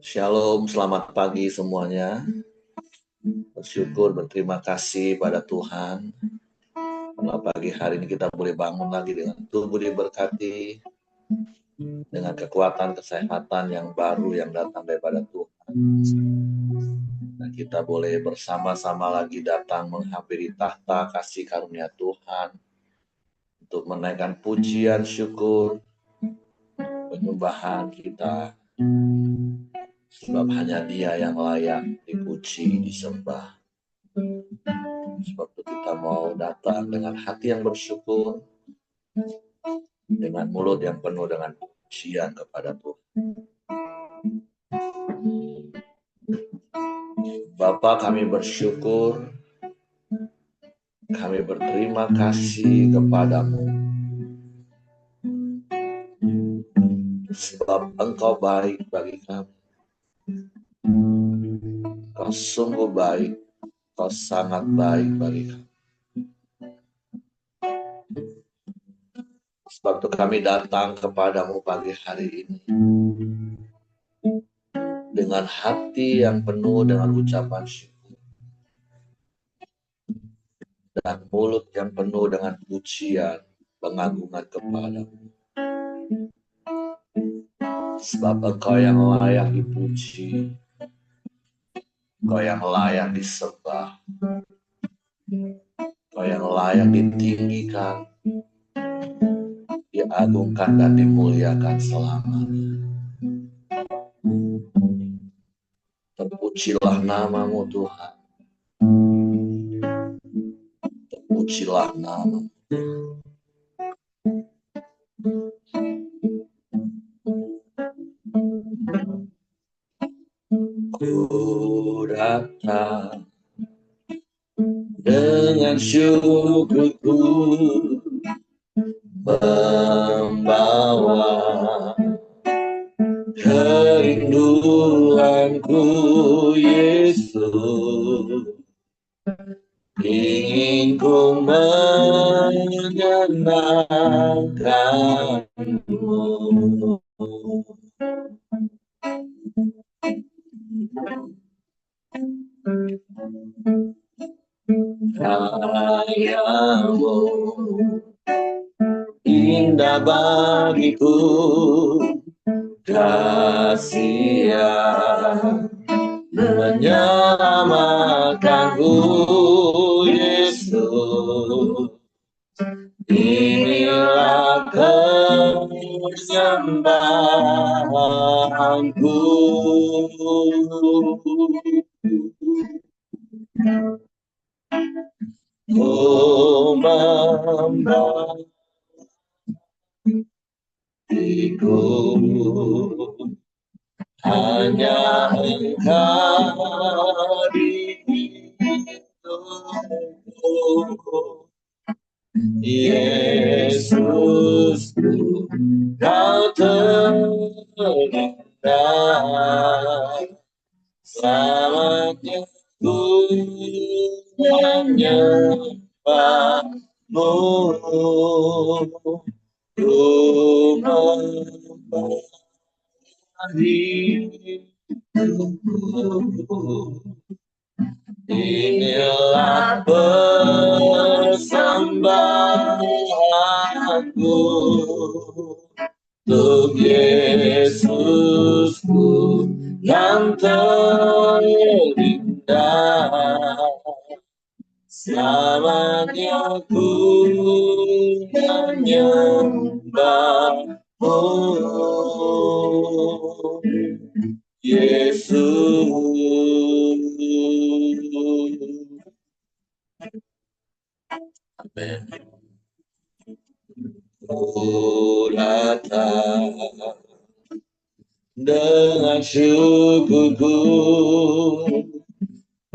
Shalom, selamat pagi semuanya. Bersyukur, berterima kasih pada Tuhan. Karena pagi hari ini kita boleh bangun lagi dengan tubuh diberkati, dengan kekuatan kesehatan yang baru yang datang daripada Tuhan. Dan kita boleh bersama-sama lagi datang menghampiri tahta kasih karunia Tuhan untuk menaikkan pujian, syukur, penyembahan kita. Sebab hanya Dia yang layak dipuji, disembah. Sebab itu kita mau datang dengan hati yang bersyukur, dengan mulut yang penuh dengan pujian kepada Tuhan. Bapa, kami bersyukur, kami berterima kasih kepadamu, sebab Engkau baik bagi kami. Kau sungguh baik, Kau sangat baik bagi kami. Sebab itu kami datang kepadamu pagi hari ini dengan hati yang penuh dengan ucapan syukur dan mulut yang penuh dengan pujian, pengagungan kepadamu. Sebab Engkau yang layak dipuji, Engkau yang layak disembah, Engkau yang layak ditinggikan, diagungkan dan dimuliakan selamanya. Terpujilah namamu Tuhan, terpujilah namamu. Ku datang dengan syukurku, membawa kerinduanku, Yesus. Ingin ku menyenangkanmu. Karyamu indah bagiku, kasih yang menyelamatkanku, Yesus. Inilah penyembahanku. Oh, membagiku hanya Engkau di hidupku, Yesusku, Kau terindah. Selamanya ku menyembahmu, ku hidupku. Inilah persembahanku untuk Yesusku yang terindah. Selamanya ku menyembahmu, Yesus. Amin. Ku datang dengan syukurku,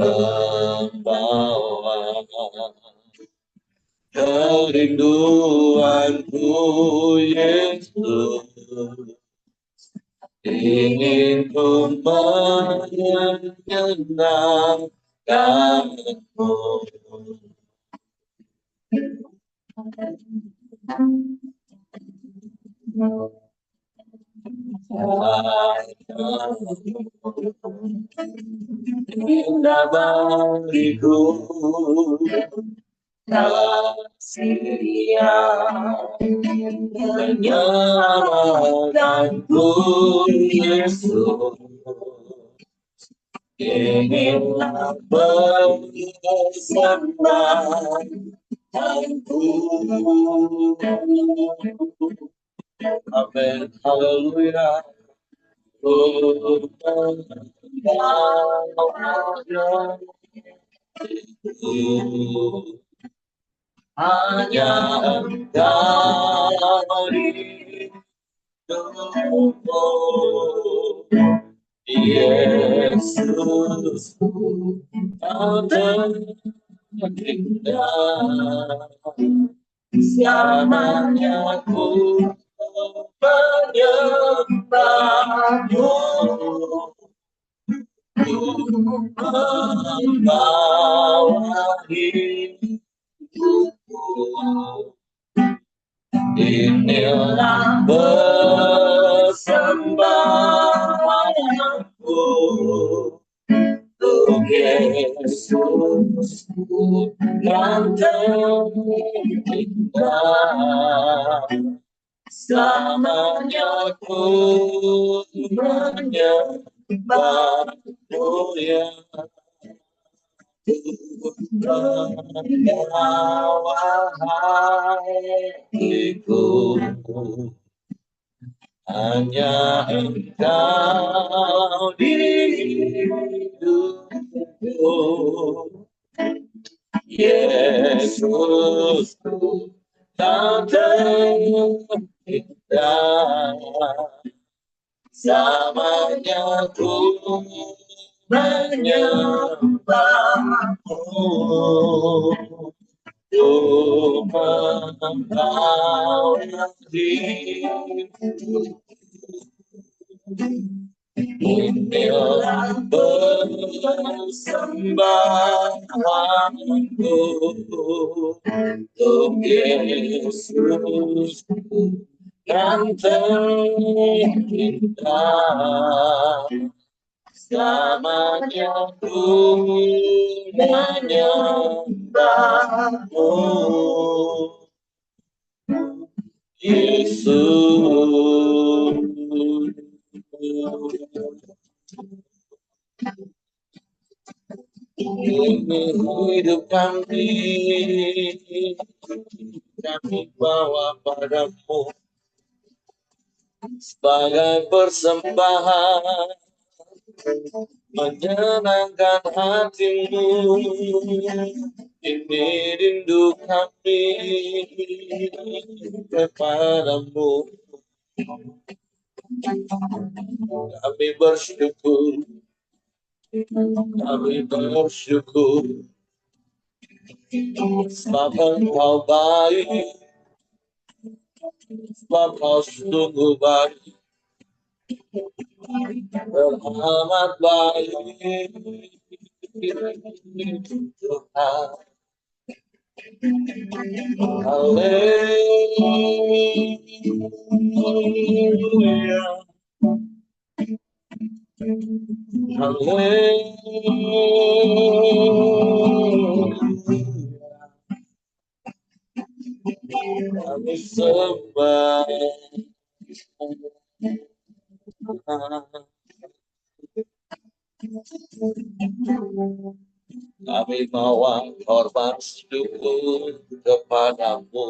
membawa kerinduanku, Yesus. Ingin ku menyenangkanmu. Indah bagiku kasih-Nya menyelamatkanku, Yesus. Inilah persembahanku. Amin, haleluya. Hanya Engkau di hidupku, Yesus, Kau terindah. Selamanya ku menyembahmu, membawa hidupku. Inilah persembahanku untuk Yesus yang terindah. Selamanya ku menyembahmu, ya hatiku. Hanya Engkau di hidupku, Yesus, Kau terindah. Selamanya ku menyembahmu, untuk membawa hidupku. Inilah persembahanku untuk Yesus yang terindah. Selamanya ku menyembahmu, Yesus. Ini hidup kami bawa padamu sebagai persembahan, menyenangkan hatimu. Ini rindu kami kepadamu. Kami bersyukur, sebab Engkau baik, sebab Kau sungguh baik, teramat baik, Tuhan. Haleluya, haleluya, kami sembah. Kami bawa korban syukur kepadamu,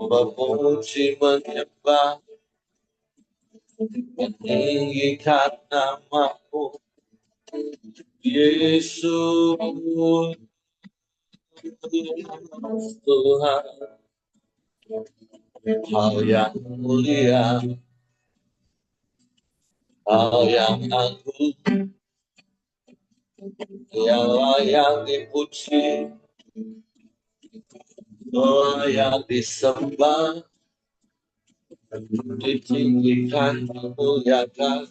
memuji, menyembah, meninggikan nama-Mu, Yesus, Tuhan. Hal yang mulia, hal yang agung, yang layak dipuji, layak disembah, ditinggikan, dimuliakan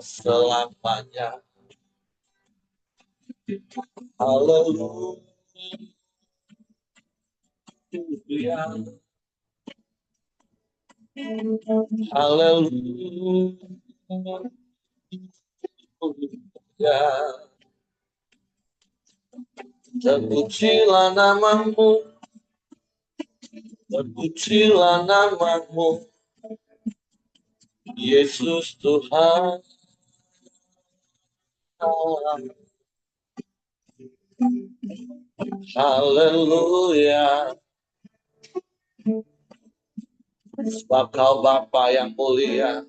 selamanya. Haleluya, Haleluya. Terpujilah namamu, terpujilah namamu, Yesus Tuhan. Haleluya. Sebab Kau Bapa yang mulia,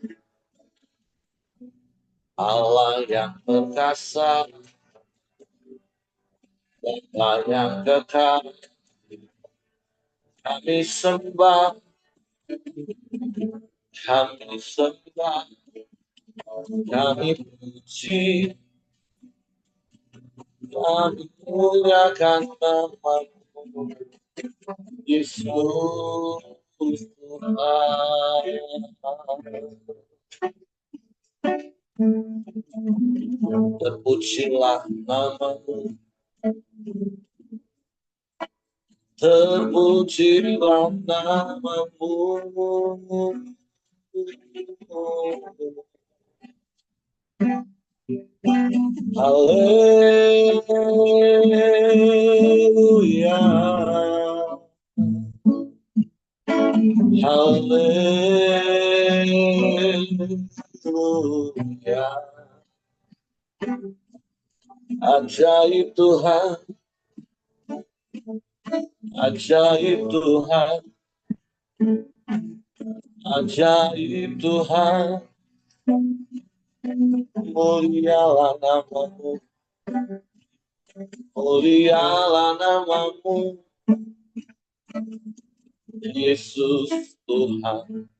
Allah yang perkasa, Bapa yang kekal, kami sembah, kami sembah, kami puji, kami muliakan namamu, Yesus Tuhan. Terpujilah namamu, terpujilah namamu, haleluya, haleluya. Ajaib Tuhan, ajaib Tuhan, ajaib Tuhan. Mulialah namamu, mulialah namamu, Yesus Tuhan.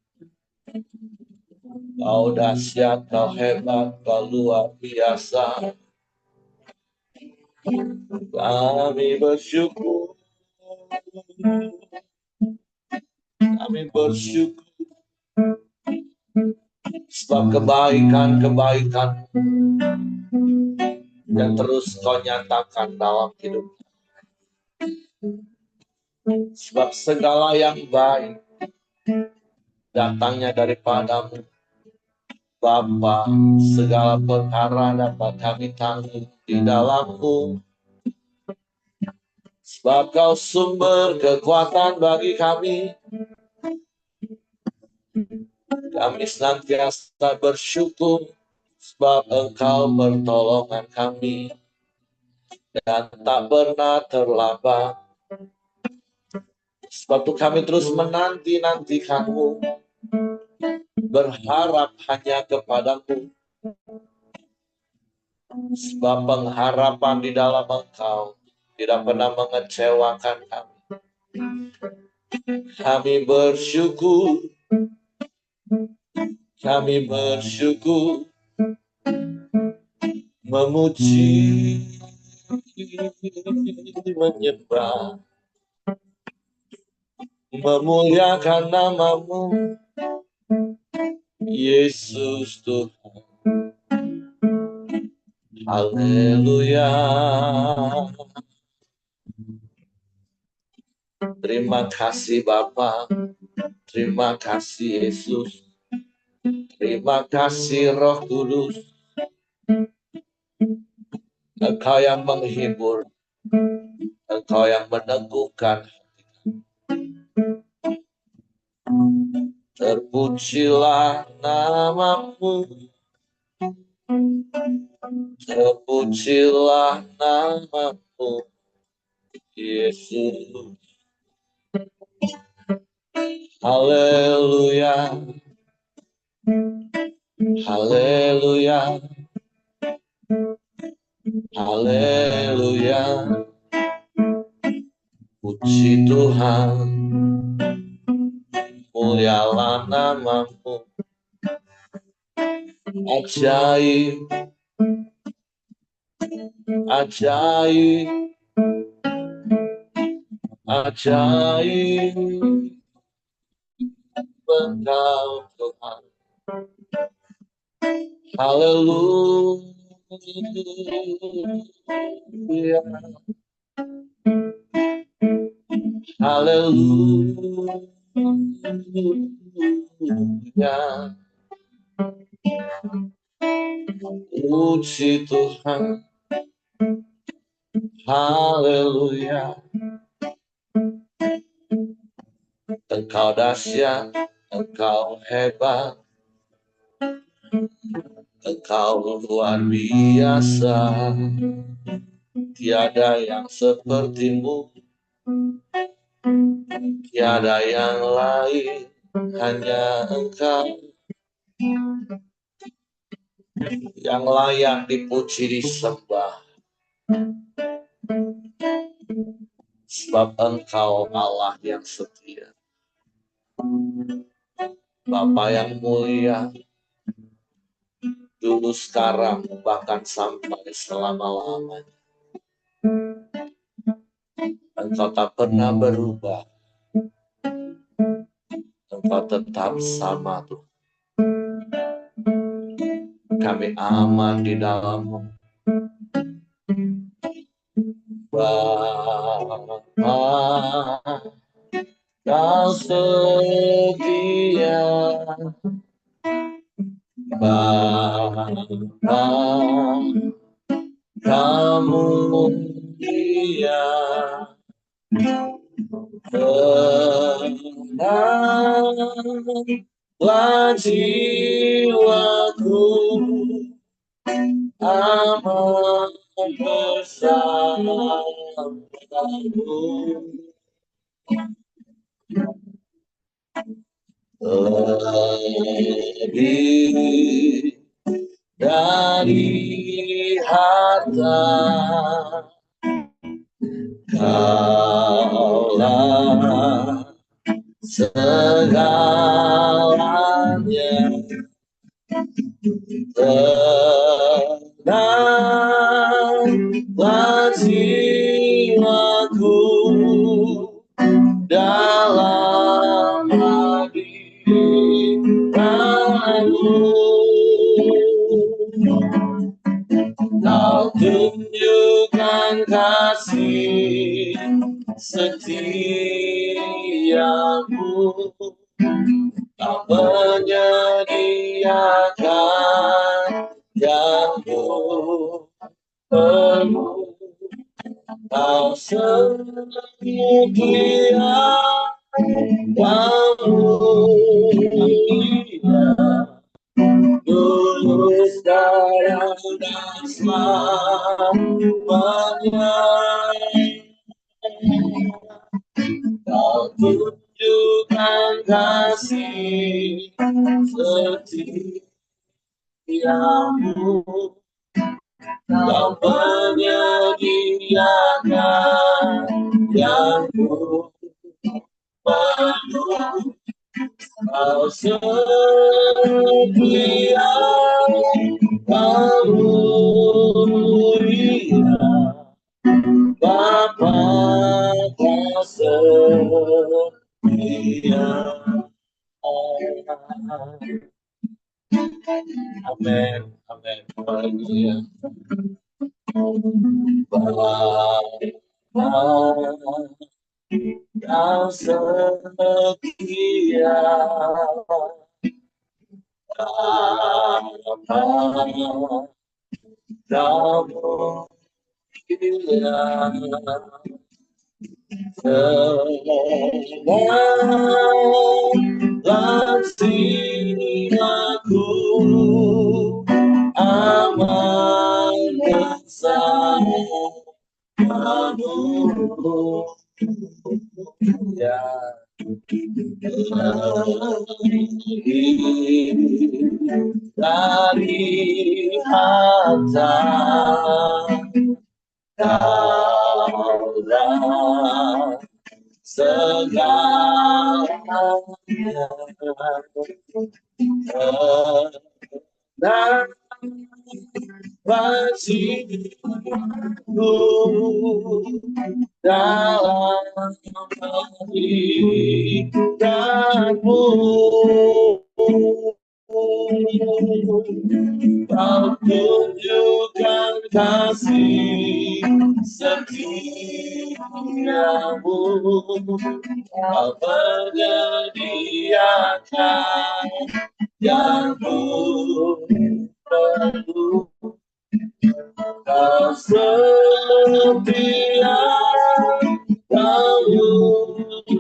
Kau dahsyat, kau hebat, kau luar biasa. Kami bersyukur, kami bersyukur sebab kebaikan-kebaikan yang terus Kau nyatakan dalam hidup. Sebab segala yang baik datangnya daripadamu, Bapa. Segala perkara dapat kami tanggung di dalam-Mu. Sebab Kau sumber kekuatan bagi kami. Kami senantiasa bersyukur sebab Engkau pertolongan kami dan tak pernah terlambat. Sebab itu kami terus menanti-nantikan-Mu, berharap hanya kepada-Mu. Sebab pengharapan di dalam Engkau tidak pernah mengecewakan kami. Kami bersyukur, memuji, menyembah, memuliakan namamu, Yesus Tuhan. Haleluya. Terima kasih Bapa, terima kasih Yesus, terima kasih Roh Kudus. Engkau yang menghibur, Engkau yang meneguhkan. Terpujilah namamu, terpujilah namamu, Yesus. Haleluya, haleluya, haleluya. Puji Tuhan, mulialah namamu. Ajaib, ajaib, ajaib Engkau Tuhan. Haleluya, haleluya. Puji Tuhan, haleluya. Engkau dahsyat, Engkau hebat, Engkau luar biasa. Tiada yang sepertimu, tiada yang lain, hanya Engkau yang layak dipuji disembah. Sebab Engkau Allah yang setia, Bapa yang mulia, dulu sekarang bahkan sampai selama-lamanya. Engkau tak pernah berubah, Engkau tetap sama Tuhan. Kami aman di dalam-Mu, Bapa. Kau setia, Bapa. Kamu mulia, tenanglah jiwaku, aman bersamamu. Lebih dari harta, Kaulah segalanya. Tenanglah jiwaku dalam hadirat-Mu. Kau tunjukkan kasih setiamu, Kau menyediakan yang perlu. Kau setia, Kau mulia, dulu sekarang dan selamanya. Kau tunjukkan kasih setiamu, Kau menyediakan yang perlu. Kau setia, Kau mulia, Bapa Kau setia. Amin, amin, haleluya. Bapa Kau setia, Bapa Kau mulia, tenanglah jiwaku, aman bersamamu. Ya, dari harta, Kaulah segalanya. Tenanglah jiwaku dalam hadirat-Mu. Kau tunjukkan kasih setiamu, kau menyediakan yang ku perlu. Kau setia, kau mulia,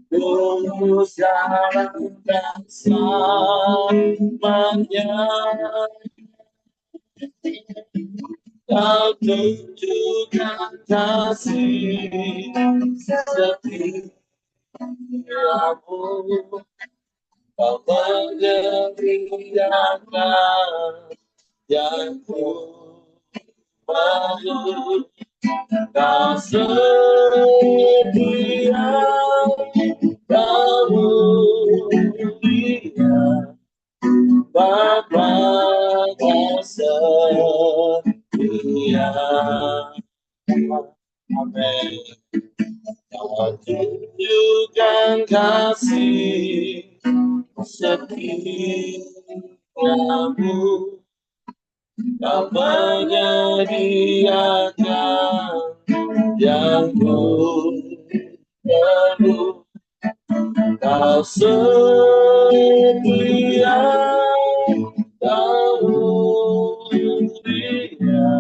tulus dan selamanya. Kau tunjukkan kasih setiamu, kau menyediakan yang ku perlu. Kau setia, kau mulia, Bapa kau setia. Amin. Kau tunjukkan kasih setiamu, kau menyediakan yang ku perlu. Kau setia, kau mulia,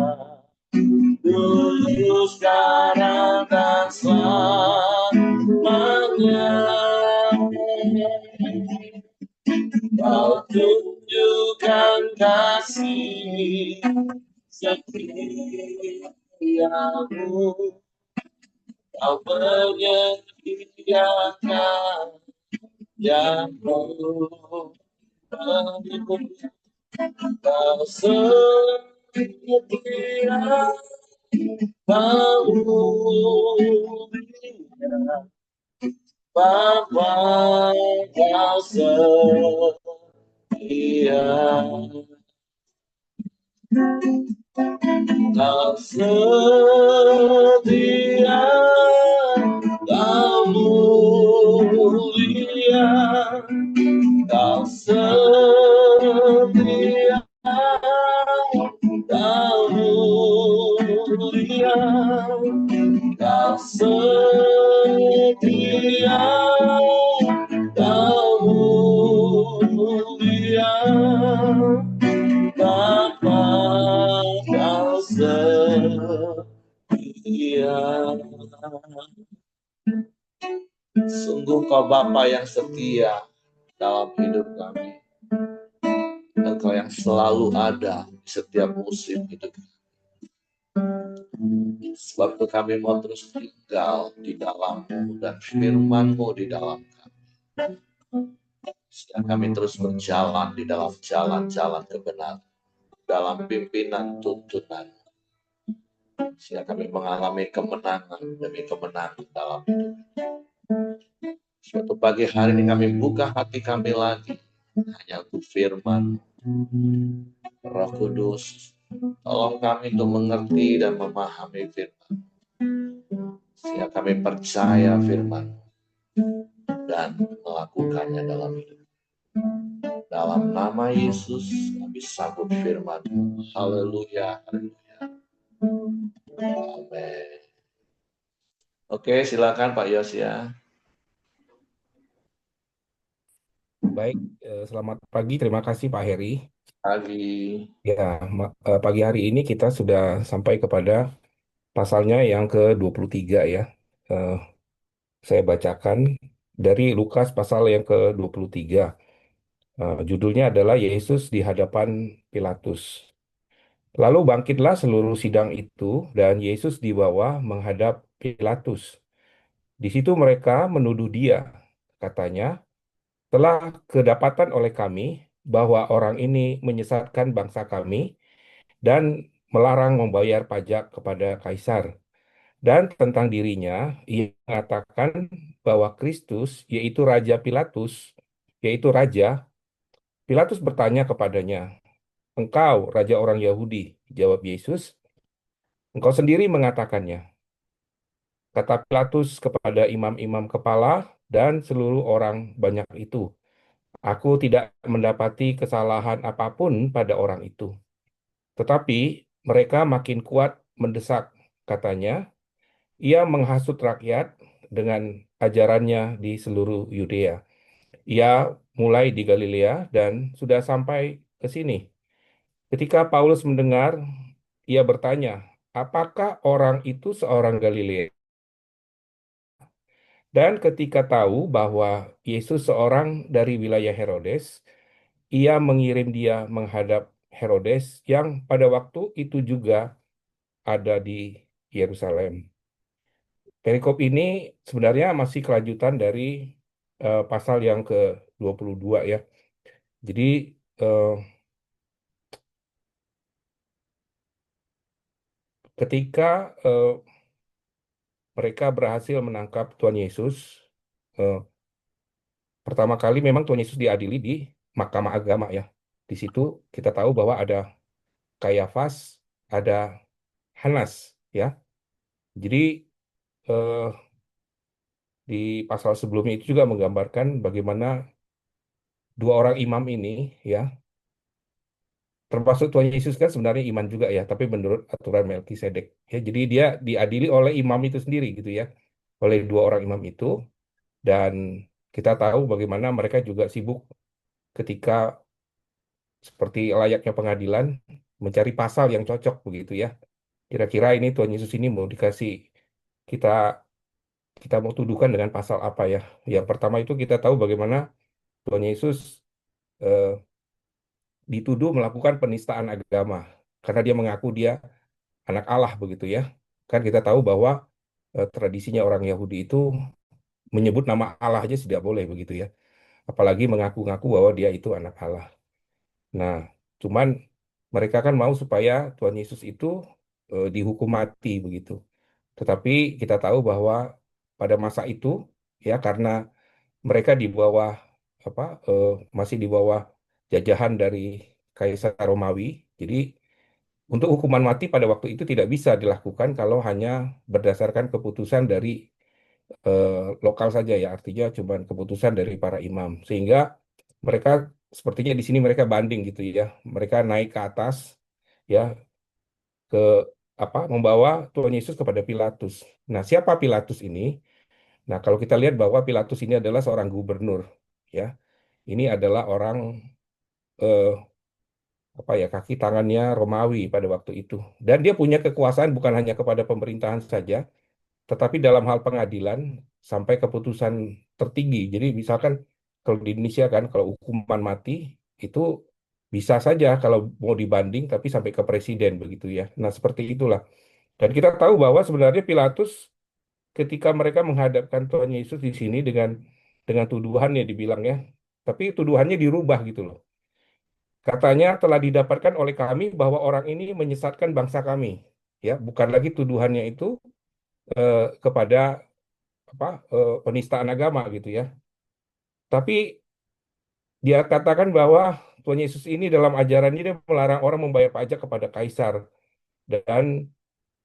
dulu sekarang dan selamanya. Kau tunjukkan kasih setiamu, kau menyediakan yang perlu. Kau setia, kau mulia, Bapa kau setia. Kau setia, kau mulia, kau setia, kau mulia, kau setia, kau mulia, Bapa kau setia. Sungguh kau Bapa yang setia dalam hidup kami. Engkau yang selalu ada di setiap musim hidup. Sebab itu kami mau terus tinggal di dalam-Mu dan firman-Mu di dalam kami. Sehingga kami terus berjalan di dalam jalan-jalan kebenaran, dalam pimpinan tuntunan. Sehingga kami mengalami kemenangan demi kemenangan dalam hidup. Suatu pagi hari ini kami buka hati kami lagi hanya untuk firman. Roh Kudus, tolong kami untuk mengerti dan memahami firman. Sehingga kami percaya firman dan melakukannya dalam hidup. Dalam nama Yesus kami sambut firman. Haleluya, haleluya. Amin. Oke, silakan Pak Yos ya. Baik, selamat pagi. Terima kasih Pak Heri. Pagi. Ya, pagi hari ini kita sudah sampai kepada pasalnya yang ke-23 ya. Eh, saya bacakan dari Lukas pasal yang ke-23. Judulnya adalah Yesus di hadapan Pilatus. Lalu bangkitlah seluruh sidang itu dan Yesus dibawa menghadap Pilatus. Di situ mereka menuduh dia. Katanya, telah kedapatan oleh kami bahwa orang ini menyesatkan bangsa kami dan melarang membayar pajak kepada kaisar. Dan tentang dirinya, ia mengatakan bahwa Kristus, yaitu Raja Pilatus, yaitu Raja. Pilatus bertanya kepadanya, "Engkau Raja orang Yahudi?" Jawab Yesus, "Engkau sendiri mengatakannya." Kata Pilatus kepada imam-imam kepala dan seluruh orang banyak itu, Aku tidak mendapati kesalahan apapun pada orang itu. Tetapi mereka makin kuat mendesak, katanya. Ia menghasut rakyat dengan ajarannya di seluruh Yudea. Ia mulai di Galilea dan sudah sampai ke sini. Ketika Paulus mendengar, ia bertanya, apakah orang itu seorang Galilea? Dan ketika tahu bahwa Yesus seorang dari wilayah Herodes, ia mengirim dia menghadap Herodes yang pada waktu itu juga ada di Yerusalem. Perikop ini sebenarnya masih kelanjutan dari pasal yang ke-22 ya. Jadi eh, ketika mereka berhasil menangkap Tuhan Yesus, eh, pertama kali memang Tuhan Yesus diadili di Mahkamah Agama ya. Di situ kita tahu bahwa ada Kayafas, ada Hanas ya. Jadi eh, di pasal sebelumnya itu juga menggambarkan bagaimana dua orang imam ini ya, termasuk Tuhan Yesus kan sebenarnya iman juga ya, tapi menurut aturan Melkisedek ya. Jadi dia diadili oleh imam itu sendiri gitu ya, oleh dua orang imam itu. Dan kita tahu bagaimana mereka juga sibuk ketika seperti layaknya pengadilan mencari pasal yang cocok begitu ya. Kira-kira ini Tuhan Yesus ini mau dikasih kita kita mau tuduhkan dengan pasal apa ya? Yang pertama itu kita tahu bagaimana Tuhan Yesus eh, dituduh melakukan penistaan agama karena dia mengaku dia anak Allah begitu ya. Kan kita tahu bahwa tradisinya orang Yahudi itu menyebut nama Allah aja tidak boleh begitu ya. Apalagi mengaku-ngaku bahwa dia itu anak Allah. Nah, cuman mereka kan mau supaya Tuhan Yesus itu dihukum mati begitu. Tetapi kita tahu bahwa pada masa itu ya karena mereka di bawah apa masih di bawah jajahan dari Kaisar Romawi. Jadi untuk hukuman mati pada waktu itu tidak bisa dilakukan kalau hanya berdasarkan keputusan dari eh, lokal saja ya, artinya cuma keputusan dari para imam. Sehingga mereka sepertinya di sini mereka banding gitu ya. Mereka naik ke atas ya ke membawa Tuhan Yesus kepada Pilatus. Nah, siapa Pilatus ini? Nah, kalau kita lihat bahwa Pilatus ini adalah seorang gubernur ya. Ini adalah orang eh, kaki tangannya Romawi pada waktu itu. Dan dia punya kekuasaan bukan hanya kepada pemerintahan saja, tetapi dalam hal pengadilan sampai keputusan tertinggi. Jadi misalkan kalau di Indonesia kan kalau hukuman mati itu bisa saja kalau mau dibanding tapi sampai ke presiden begitu ya. Nah, seperti itulah. Dan kita tahu bahwa sebenarnya Pilatus ketika mereka menghadapkan Tuhan Yesus di sini dengan tuduhan ya dibilang ya. Tapi tuduhannya dirubah gitu loh. Katanya telah didapatkan oleh kami bahwa orang ini menyesatkan bangsa kami. Ya, bukan lagi tuduhannya itu kepada penistaan agama gitu ya. Tapi dia katakan bahwa Tuhan Yesus ini dalam ajarannya dia melarang orang membayar pajak kepada kaisar dan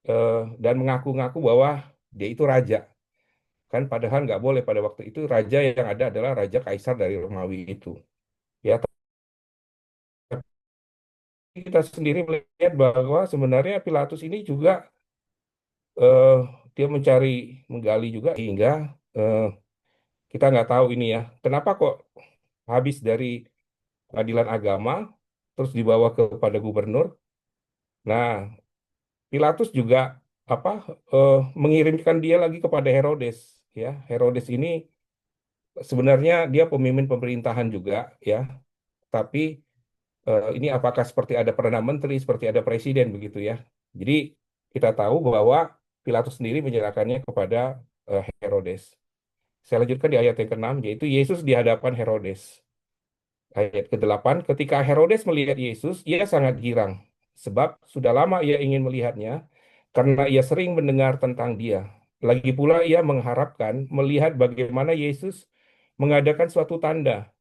eh, dan mengaku-ngaku bahwa dia itu raja. Kan padahal nggak boleh pada waktu itu raja yang ada adalah raja kaisar dari Romawi itu. Ya, tapi kita sendiri melihat bahwa sebenarnya Pilatus ini juga eh, dia mencari menggali juga hingga eh, kita nggak tahu ini ya. Kenapa kok habis dari pengadilan agama terus dibawa kepada gubernur. Nah, Pilatus juga apa mengirimkan dia lagi kepada Herodes ya. Herodes ini sebenarnya dia pemimpin pemerintahan juga ya, tapi ini apakah seperti ada perdana menteri, seperti ada presiden begitu ya. Jadi kita tahu bahwa Pilatus sendiri menyerahkannya kepada Herodes. Saya lanjutkan di ayat yang ke-6 yaitu Yesus di hadapan Herodes. Ayat ke-8, ketika Herodes melihat Yesus, ia sangat girang, sebab sudah lama ia ingin melihatnya, karena ia sering mendengar tentang dia. Lagi pula ia mengharapkan melihat bagaimana Yesus mengadakan suatu tanda.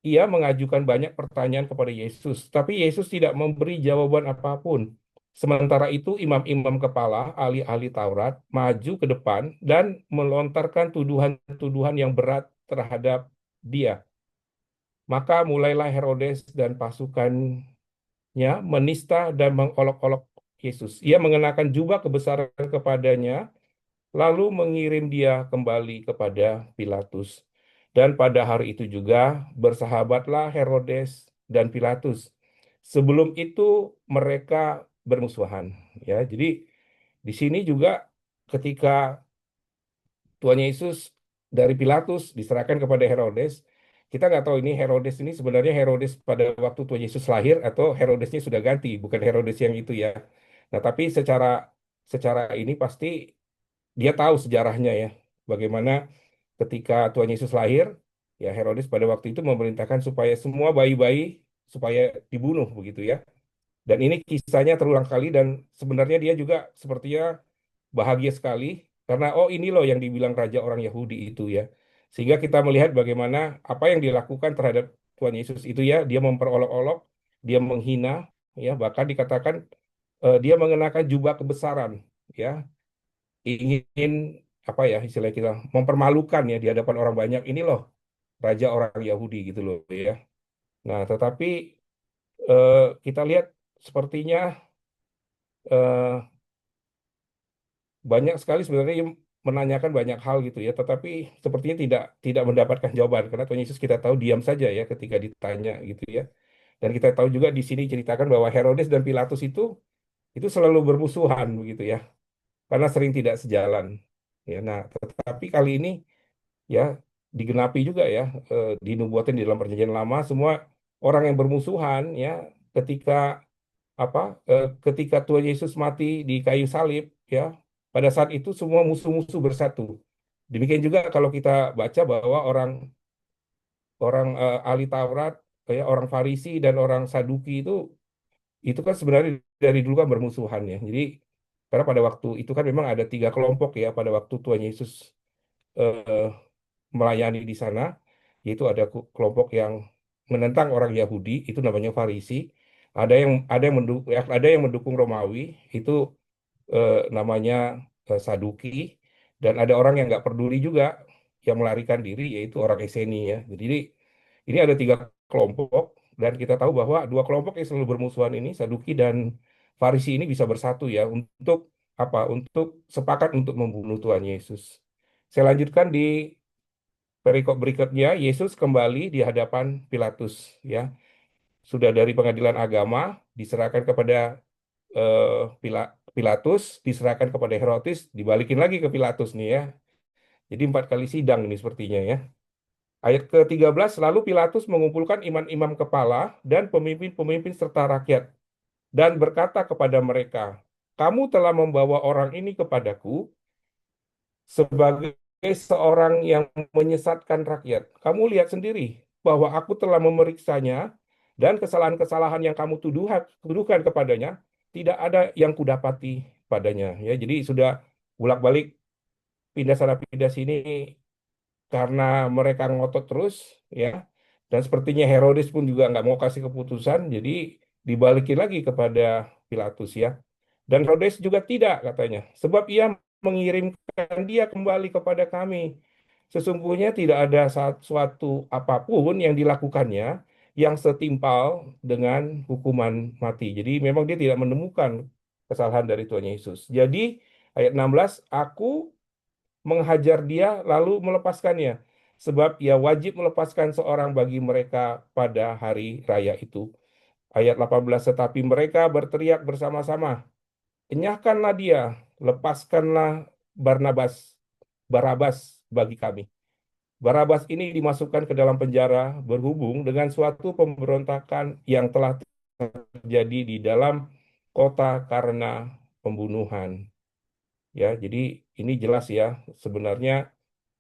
Ia mengajukan banyak pertanyaan kepada Yesus, tapi Yesus tidak memberi jawaban apapun. Sementara itu, imam-imam kepala, ahli-ahli Taurat, maju ke depan dan melontarkan tuduhan-tuduhan yang berat terhadap dia. Maka mulailah Herodes dan pasukannya menista dan mengolok-olok Yesus. Ia mengenakan jubah kebesaran kepadanya, lalu mengirim dia kembali kepada Pilatus. Dan pada hari itu juga bersahabatlah Herodes dan Pilatus. Sebelum itu mereka bermusuhan. Ya, jadi di sini juga ketika Tuhan Yesus dari Pilatus diserahkan kepada Herodes, kita nggak tahu ini Herodes ini sebenarnya Herodes pada waktu Tuhan Yesus lahir atau Herodesnya sudah ganti, bukan Herodes yang itu ya. Nah, tapi secara secara ini pasti dia tahu sejarahnya ya, bagaimana ketika Tuhan Yesus lahir, ya Herodes pada waktu itu memerintahkan supaya semua bayi-bayi supaya dibunuh begitu ya. Dan ini kisahnya terulang kali dan sebenarnya dia juga sepertinya bahagia sekali karena oh ini loh yang dibilang raja orang Yahudi itu ya. Sehingga kita melihat bagaimana apa yang dilakukan terhadap Tuhan Yesus itu ya, dia memperolok-olok, dia menghina ya, bahkan dikatakan dia mengenakan jubah kebesaran ya, ingin apa ya istilahnya kita mempermalukan ya di hadapan orang banyak ini loh raja orang Yahudi gitu loh ya. Nah, tetapi kita lihat sepertinya eh, banyak sekali sebenarnya yang menanyakan banyak hal gitu ya, tetapi sepertinya tidak tidak mendapatkan jawaban karena Tuhan Yesus kita tahu diam saja ya ketika ditanya gitu ya. Dan kita tahu juga di sini ceritakan bahwa Herodes dan Pilatus itu selalu bermusuhan begitu ya, karena sering tidak sejalan. Ya, nah, tetapi kali ini ya digenapi juga ya dinubuatin di dalam perjanjian lama semua orang yang bermusuhan ya ketika apa ketika Tuhan Yesus mati di kayu salib ya pada saat itu semua musuh-musuh bersatu. Demikian juga kalau kita baca bahwa orang orang ahli Taurat ya orang Farisi dan orang Saduki itu kan sebenarnya dari dulu kan bermusuhan ya. Jadi karena pada waktu itu kan memang ada tiga kelompok ya pada waktu Tuhan Yesus eh, melayani di sana, yaitu ada kelompok yang menentang orang Yahudi, itu namanya Farisi. Ada yang mendukung Romawi, itu namanya Saduki, dan ada orang yang nggak peduli juga yang melarikan diri, yaitu orang Eseni ya. Jadi ini ada tiga kelompok, dan kita tahu bahwa dua kelompok yang selalu bermusuhan ini, Saduki dan Farisi ini bisa bersatu ya untuk apa? Untuk sepakat untuk membunuh Tuhan Yesus. Saya lanjutkan di perikop berikutnya, Yesus kembali di hadapan Pilatus, ya. Sudah dari pengadilan agama diserahkan kepada Pilatus, diserahkan kepada Herodes, dibalikin lagi ke Pilatus nih ya. Jadi 4 kali sidang ini sepertinya ya. Ayat ke-13, lalu Pilatus mengumpulkan imam-imam kepala dan pemimpin-pemimpin serta rakyat dan berkata kepada mereka, kamu telah membawa orang ini kepadaku sebagai seorang yang menyesatkan rakyat. Kamu lihat sendiri bahwa aku telah memeriksanya dan kesalahan-kesalahan yang kamu tuduhkan kepadanya tidak ada yang kudapati padanya. Ya, jadi sudah bolak-balik pindah sana pindah sini karena mereka ngotot terus ya. Dan sepertinya Herodes pun juga nggak mau kasih keputusan, jadi dibalikin lagi kepada Pilatus ya. Dan Herodes juga tidak katanya, sebab ia mengirimkan dia kembali kepada kami. Sesungguhnya tidak ada suatu apapun yang dilakukannya yang setimpal dengan hukuman mati. Jadi memang dia tidak menemukan kesalahan dari Tuhan Yesus. Jadi ayat 16, aku menghajar dia lalu melepaskannya. Sebab ia wajib melepaskan seorang bagi mereka pada hari raya itu. Ayat 18, tetapi mereka berteriak bersama-sama, enyahkanlah dia, lepaskanlah Barnabas, Barabas bagi kami. Barabas ini dimasukkan ke dalam penjara berhubung dengan suatu pemberontakan yang telah terjadi di dalam kota karena pembunuhan. Ya, jadi ini jelas ya, sebenarnya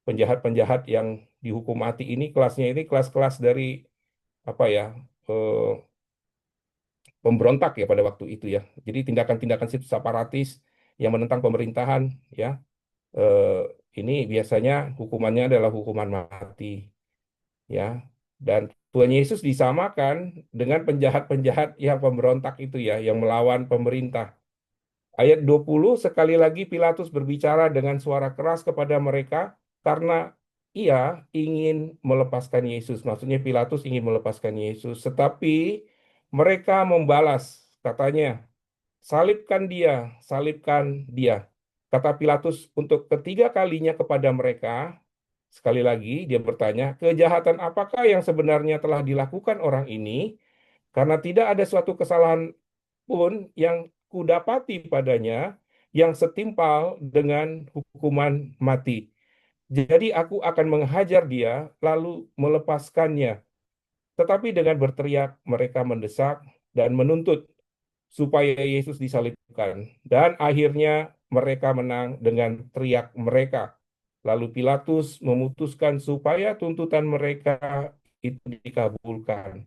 penjahat-penjahat yang dihukum mati ini kelasnya ini kelas-kelas dari apa ya eh, pemberontak ya pada waktu itu ya. Jadi tindakan-tindakan separatis yang menentang pemerintahan ya eh, ini biasanya hukumannya adalah hukuman mati ya. Dan Tuhan Yesus disamakan dengan penjahat-penjahat yang pemberontak itu ya, yang melawan pemerintah. Ayat 20, sekali lagi Pilatus berbicara dengan suara keras kepada mereka karena ia ingin melepaskan Yesus. Maksudnya Pilatus ingin melepaskan Yesus, tetapi mereka membalas, katanya, salibkan dia, salibkan dia. Kata Pilatus untuk ketiga kalinya kepada mereka, sekali lagi dia bertanya, kejahatan apakah yang sebenarnya telah dilakukan orang ini? Karena tidak ada suatu kesalahan pun yang kudapati padanya yang setimpal dengan hukuman mati. Jadi aku akan menghajar dia, lalu melepaskannya. Tetapi dengan berteriak, mereka mendesak dan menuntut supaya Yesus disalibkan. Dan akhirnya mereka menang dengan teriak mereka. Lalu Pilatus memutuskan supaya tuntutan mereka itu dikabulkan.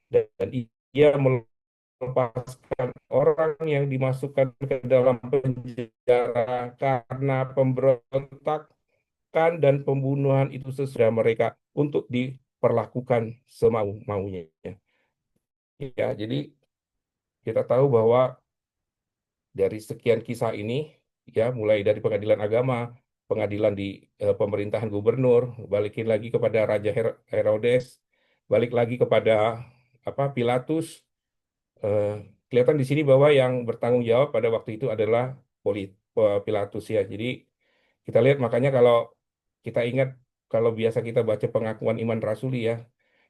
Dan ia melepaskan orang yang dimasukkan ke dalam penjara karena pemberontak dan pembunuhan itu sesudah mereka untuk diperlakukan semau-maunya. Ya, jadi kita tahu bahwa dari sekian kisah ini, ya mulai dari pengadilan agama, pengadilan di pemerintahan gubernur, balikin lagi kepada Raja Herodes, balik lagi kepada Pilatus, eh, kelihatan di sini bahwa yang bertanggung jawab pada waktu itu adalah Pilatus ya. Jadi kita lihat makanya kalau kita ingat kalau biasa kita baca pengakuan iman rasuli ya,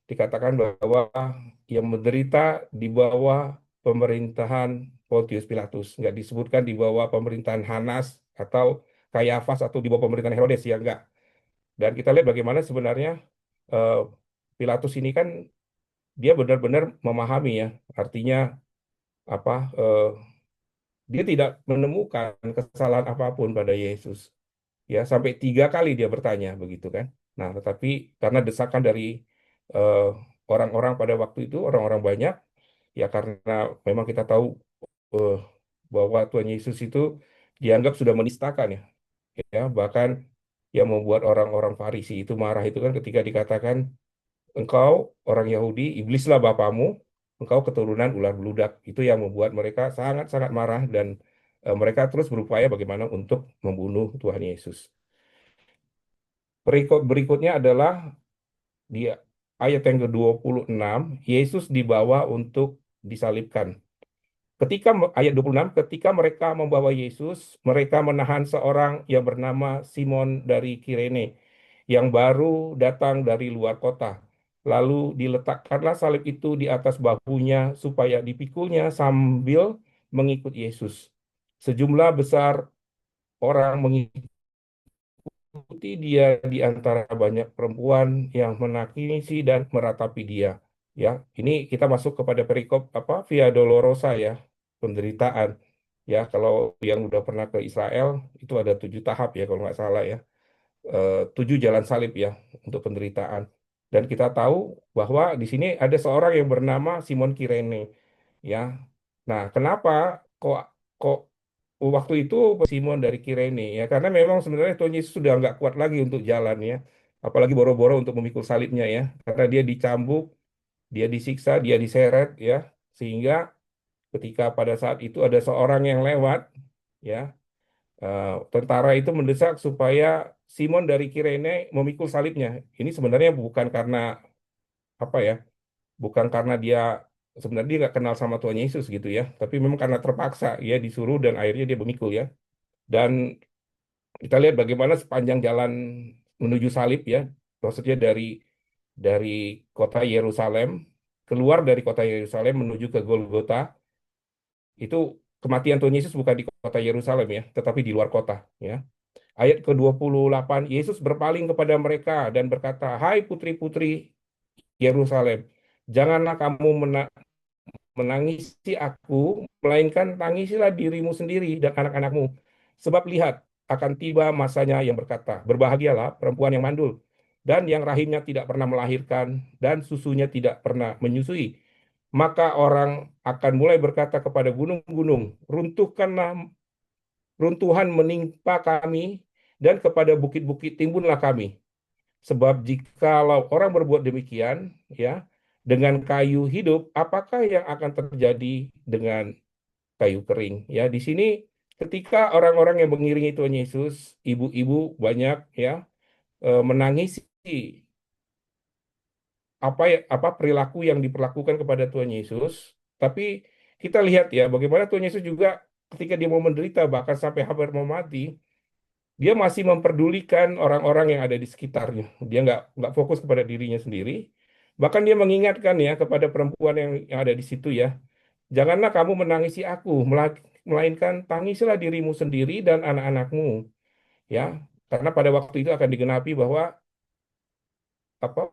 dikatakan bahwa yang menderita di bawah pemerintahan Pontius Pilatus, nggak disebutkan di bawah pemerintahan Hanas atau Kayafas atau di bawah pemerintahan Herodes ya enggak. Dan kita lihat bagaimana sebenarnya eh, Pilatus ini kan dia benar-benar memahami ya, artinya apa eh, dia tidak menemukan kesalahan apapun pada Yesus. Ya, sampai 3 kali dia bertanya begitu kan. Nah, tetapi karena desakan dari eh, orang-orang pada waktu itu, orang-orang banyak, ya karena memang kita tahu eh, bahwa Tuhan Yesus itu dianggap sudah menistakan ya. Ya, bahkan yang membuat orang-orang Farisi itu marah itu kan ketika dikatakan engkau orang Yahudi, iblislah bapamu, engkau keturunan ular beludak. Itu yang membuat mereka sangat-sangat marah dan mereka terus berupaya bagaimana untuk membunuh Tuhan Yesus. Perikop berikutnya adalah di ayat yang ke-26, Yesus dibawa untuk disalibkan. Ayat 26, ketika mereka membawa Yesus, mereka menahan seorang yang bernama Simon dari Kirene, yang baru datang dari luar kota. Lalu diletakkanlah salib itu di atas bahunya supaya dipikulnya sambil mengikut Yesus. Sejumlah besar orang mengikuti dia di antara banyak perempuan yang menangisi dan meratapi dia. Ya, ini kita masuk kepada perikop Via Dolorosa ya, penderitaan. Ya, kalau yang udah pernah ke Israel itu ada 7 tahap ya kalau nggak salah ya, 7 jalan salib ya untuk penderitaan. Dan kita tahu bahwa di sini ada seorang yang bernama Simon Kirene. Ya, nah kenapa kok kok waktu itu Simon dari Kirene ya karena memang sebenarnya Tuhan Yesus sudah nggak kuat lagi untuk jalan ya, apalagi boro-boro untuk memikul salibnya ya karena dia dicambuk, dia disiksa, dia diseret ya, sehingga ketika pada saat itu ada seorang yang lewat ya, tentara itu mendesak supaya Simon dari Kirene memikul salibnya. Ini sebenarnya bukan karena apa ya, bukan karena dia sebenarnya dia nggak kenal sama Tuhan Yesus gitu ya, tapi memang karena terpaksa ya disuruh dan akhirnya dia memikul ya. Dan kita lihat bagaimana sepanjang jalan menuju salib ya, maksudnya dari kota Yerusalem, keluar dari kota Yerusalem menuju ke Golgota, itu kematian Tuhan Yesus bukan di kota Yerusalem ya, tetapi di luar kota ya. Ayat ke-28, Yesus berpaling kepada mereka dan berkata, "Hai putri-putri Yerusalem, janganlah kamu menangisi aku, melainkan tangisilah dirimu sendiri dan anak-anakmu. Sebab lihat, akan tiba masanya yang berkata, berbahagialah perempuan yang mandul, dan yang rahimnya tidak pernah melahirkan, dan susunya tidak pernah menyusui. Maka orang akan mulai berkata kepada gunung-gunung, runtuhkanlah, runtuhan menimpa kami, dan kepada bukit-bukit timbunlah kami. Sebab jikalau orang berbuat demikian, ya, dengan kayu hidup, apakah yang akan terjadi dengan kayu kering? Ya, di sini ketika orang-orang yang mengiringi Tuhan Yesus, ibu-ibu banyak ya, menangisi apa perilaku yang diperlakukan kepada Tuhan Yesus, tapi kita lihat ya bagaimana Tuhan Yesus juga ketika dia mau menderita bahkan sampai hampir mau mati, dia masih memperdulikan orang-orang yang ada di sekitarnya. Dia nggak fokus kepada dirinya sendiri. Bahkan dia mengingatkan ya kepada perempuan yang ada di situ ya, janganlah kamu menangisi aku, melainkan tangisilah dirimu sendiri dan anak-anakmu, ya. Karena pada waktu itu akan digenapi bahwa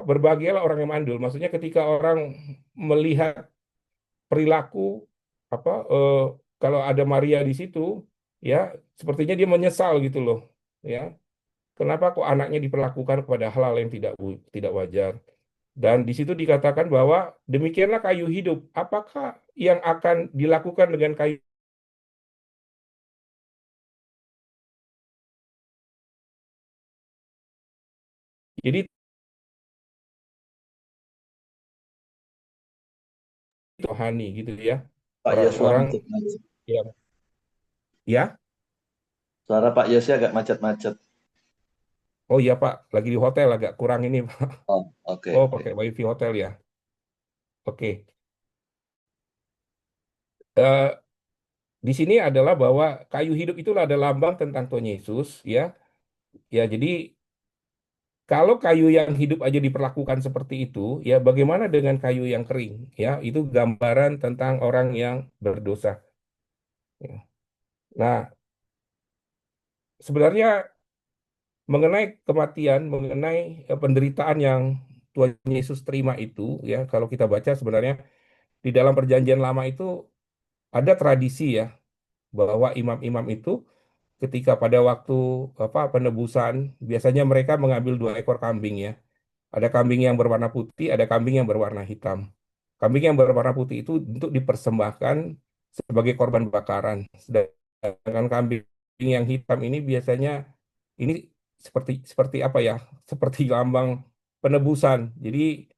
berbahagialah orang yang mandul. Maksudnya ketika orang melihat perilaku kalau ada Maria di situ, ya sepertinya dia menyesal gitu loh, ya. Kenapa kok anaknya diperlakukan kepada hal-hal yang tidak wajar? Dan di situ dikatakan bahwa demikianlah kayu hidup. Apakah yang akan dilakukan dengan kayu? Jadi itu rohani gitu ya. Pak Yosua Orang-orang macet-macet. yang ya, Suara Pak Yosua agak macet-macet. oh iya Pak, lagi di hotel agak kurang ini Pak. Oh, oke, Oh, oke. pakai wifi hotel ya. Oke. Eh, di sini adalah bahwa kayu hidup itulah ada lambang tentang Tuhan Yesus ya. Ya, jadi kalau kayu yang hidup aja diperlakukan seperti itu, ya bagaimana dengan kayu yang kering? Ya, itu gambaran tentang orang yang berdosa. Ya. Nah, sebenarnya mengenai kematian, mengenai penderitaan yang Tuhan Yesus terima itu, ya kalau kita baca sebenarnya di dalam Perjanjian Lama itu ada tradisi ya bahwa imam-imam itu ketika pada waktu penebusan biasanya mereka mengambil 2 ekor kambing ya. Ada kambing yang berwarna putih, ada kambing yang berwarna hitam. Kambing yang berwarna putih itu untuk dipersembahkan sebagai korban bakaran. Sedangkan kambing yang hitam ini biasanya ini seperti seperti apa ya? Seperti lambang penebusan. Jadi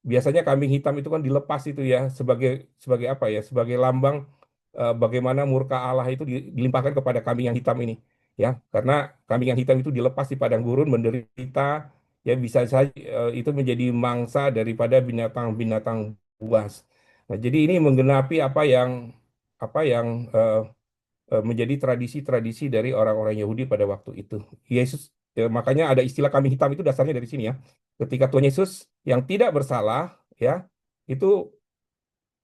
biasanya kambing hitam itu kan dilepas itu ya sebagai sebagai apa ya? Sebagai lambang bagaimana murka Allah itu dilimpahkan kepada kambing yang hitam ini. Ya, karena kambing yang hitam itu dilepas di padang gurun menderita ya bisa saja itu menjadi mangsa daripada binatang-binatang buas. Nah, jadi ini menggenapi apa yang menjadi tradisi-tradisi dari orang-orang Yahudi pada waktu itu. Yesus makanya ada istilah kambing hitam itu dasarnya dari sini ya. Ketika Tuhan Yesus yang tidak bersalah ya, itu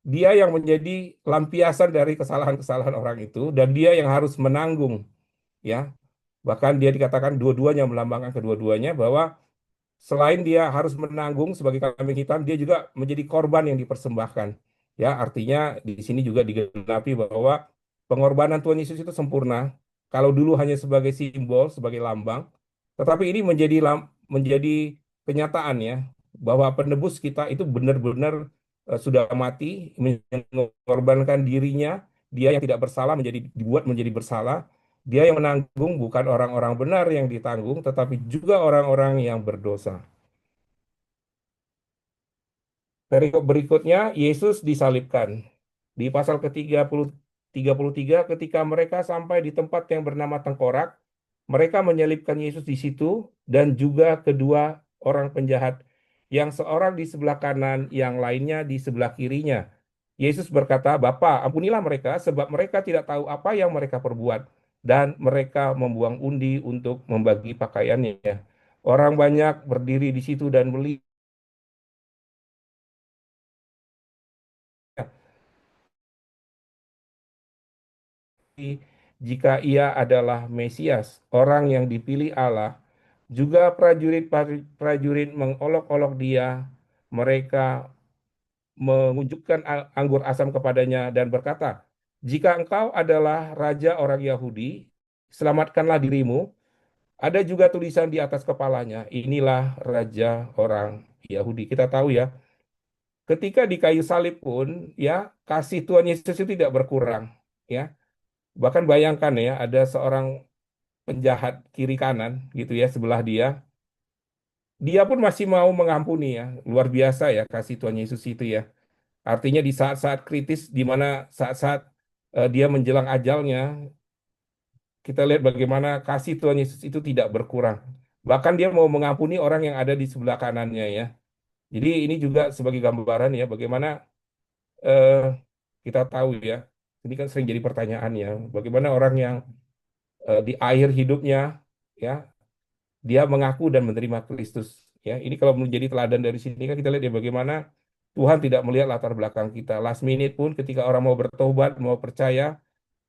dia yang menjadi lampiasan dari kesalahan-kesalahan orang itu dan dia yang harus menanggung ya. Bahkan dia dikatakan dua-duanya melambangkan kedua-duanya bahwa selain dia harus menanggung sebagai kambing hitam, dia juga menjadi korban yang dipersembahkan. Ya, artinya di sini juga digenapi bahwa pengorbanan Tuhan Yesus itu sempurna. Kalau dulu hanya sebagai simbol, sebagai lambang, tetapi ini menjadi kenyataan ya bahwa penebus kita itu benar-benar sudah mati, mengorbankan dirinya, dia yang tidak bersalah dibuat menjadi bersalah. Dia yang menanggung bukan orang-orang benar yang ditanggung, tetapi juga orang-orang yang berdosa. Perikop berikutnya, Yesus disalibkan. Di pasal ke-33, ketika mereka sampai di tempat yang bernama Tengkorak, mereka menyalibkan Yesus di situ dan juga kedua orang penjahat, yang seorang di sebelah kanan, yang lainnya di sebelah kirinya. Yesus berkata, Bapa, ampunilah mereka, sebab mereka tidak tahu apa yang mereka perbuat. Dan mereka membuang undi untuk membagi pakaiannya. Orang banyak berdiri di situ dan melihat jika ia adalah Mesias, orang yang dipilih Allah. Juga prajurit-prajurit mengolok-olok dia. Mereka menunjukkan anggur asam kepadanya dan berkata, jika engkau adalah raja orang Yahudi, selamatkanlah dirimu. Ada juga tulisan di atas kepalanya, inilah raja orang Yahudi. Kita tahu ya, ketika di kayu salib pun, ya kasih Tuhan Yesus itu tidak berkurang. Ya, bahkan bayangkan ya, ada seorang penjahat kiri kanan gitu ya sebelah dia, dia pun masih mau mengampuni ya. Luar biasa ya kasih Tuhan Yesus itu ya. Artinya di saat-saat kritis di mana saat-saat dia menjelang ajalnya, kita lihat bagaimana kasih Tuhan Yesus itu tidak berkurang. Bahkan dia mau mengampuni orang yang ada di sebelah kanannya ya. Jadi ini juga sebagai gambaran ya bagaimana eh, kita tahu ya. Ini kan sering jadi pertanyaan ya. Bagaimana orang yang di akhir hidupnya ya dia mengaku dan menerima Kristus ya. Ini kalau menjadi teladan dari sini kan kita lihat ya bagaimana Tuhan tidak melihat latar belakang kita. Last minute pun ketika orang mau bertobat, mau percaya,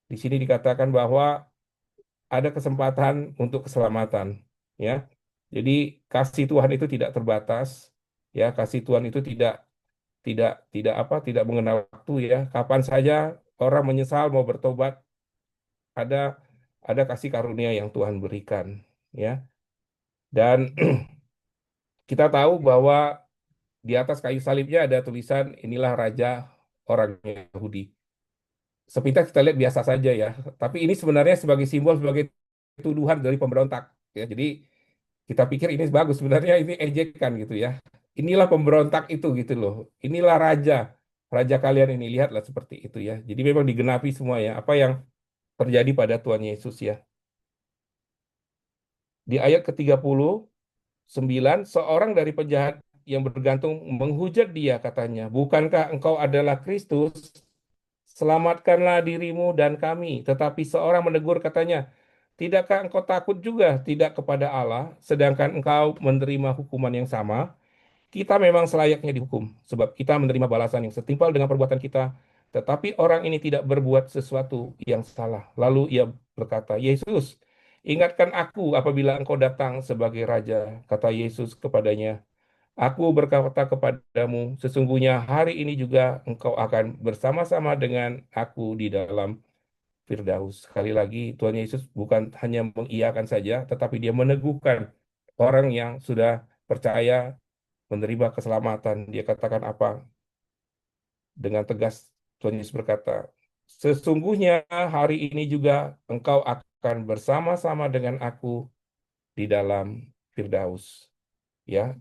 di sini dikatakan bahwa ada kesempatan untuk keselamatan ya. Jadi kasih Tuhan itu tidak terbatas ya, kasih Tuhan itu tidak apa, tidak mengenal waktu ya. Kapan saja orang menyesal mau bertobat, ada kasih karunia yang Tuhan berikan ya. Dan kita tahu bahwa di atas kayu salibnya ada tulisan inilah raja orang Yahudi. Sepintas kita lihat biasa saja ya, tapi ini sebenarnya sebagai simbol, sebagai tuduhan dari pemberontak ya. Jadi kita pikir ini bagus, sebenarnya ini ejekan gitu ya. Inilah pemberontak itu gitu loh. Inilah raja, raja kalian ini, lihatlah seperti itu ya. Jadi memang digenapi semua ya apa yang terjadi pada Tuhan Yesus ya. Di ayat ke-39, seorang dari penjahat yang bergantung menghujat dia katanya, "Bukankah engkau adalah Kristus? Selamatkanlah dirimu dan kami." Tetapi seorang menegur katanya, "Tidakkah engkau takut juga tidak kepada Allah, sedangkan engkau menerima hukuman yang sama? Kita memang selayaknya dihukum, sebab kita menerima balasan yang setimpal dengan perbuatan kita. Tetapi orang ini tidak berbuat sesuatu yang salah." Lalu ia berkata, "Yesus, ingatkan aku apabila engkau datang sebagai raja." Kata Yesus kepadanya, "Aku berkata kepadamu, sesungguhnya hari ini juga engkau akan bersama-sama dengan aku di dalam Firdaus." Sekali lagi, Tuhan Yesus bukan hanya mengiyakan saja, tetapi dia meneguhkan orang yang sudah percaya menerima keselamatan. Dia katakan apa? Dengan tegas Tuhan Yesus berkata, "Sesungguhnya hari ini juga engkau akan bersama-sama dengan aku di dalam Firdaus." Ya.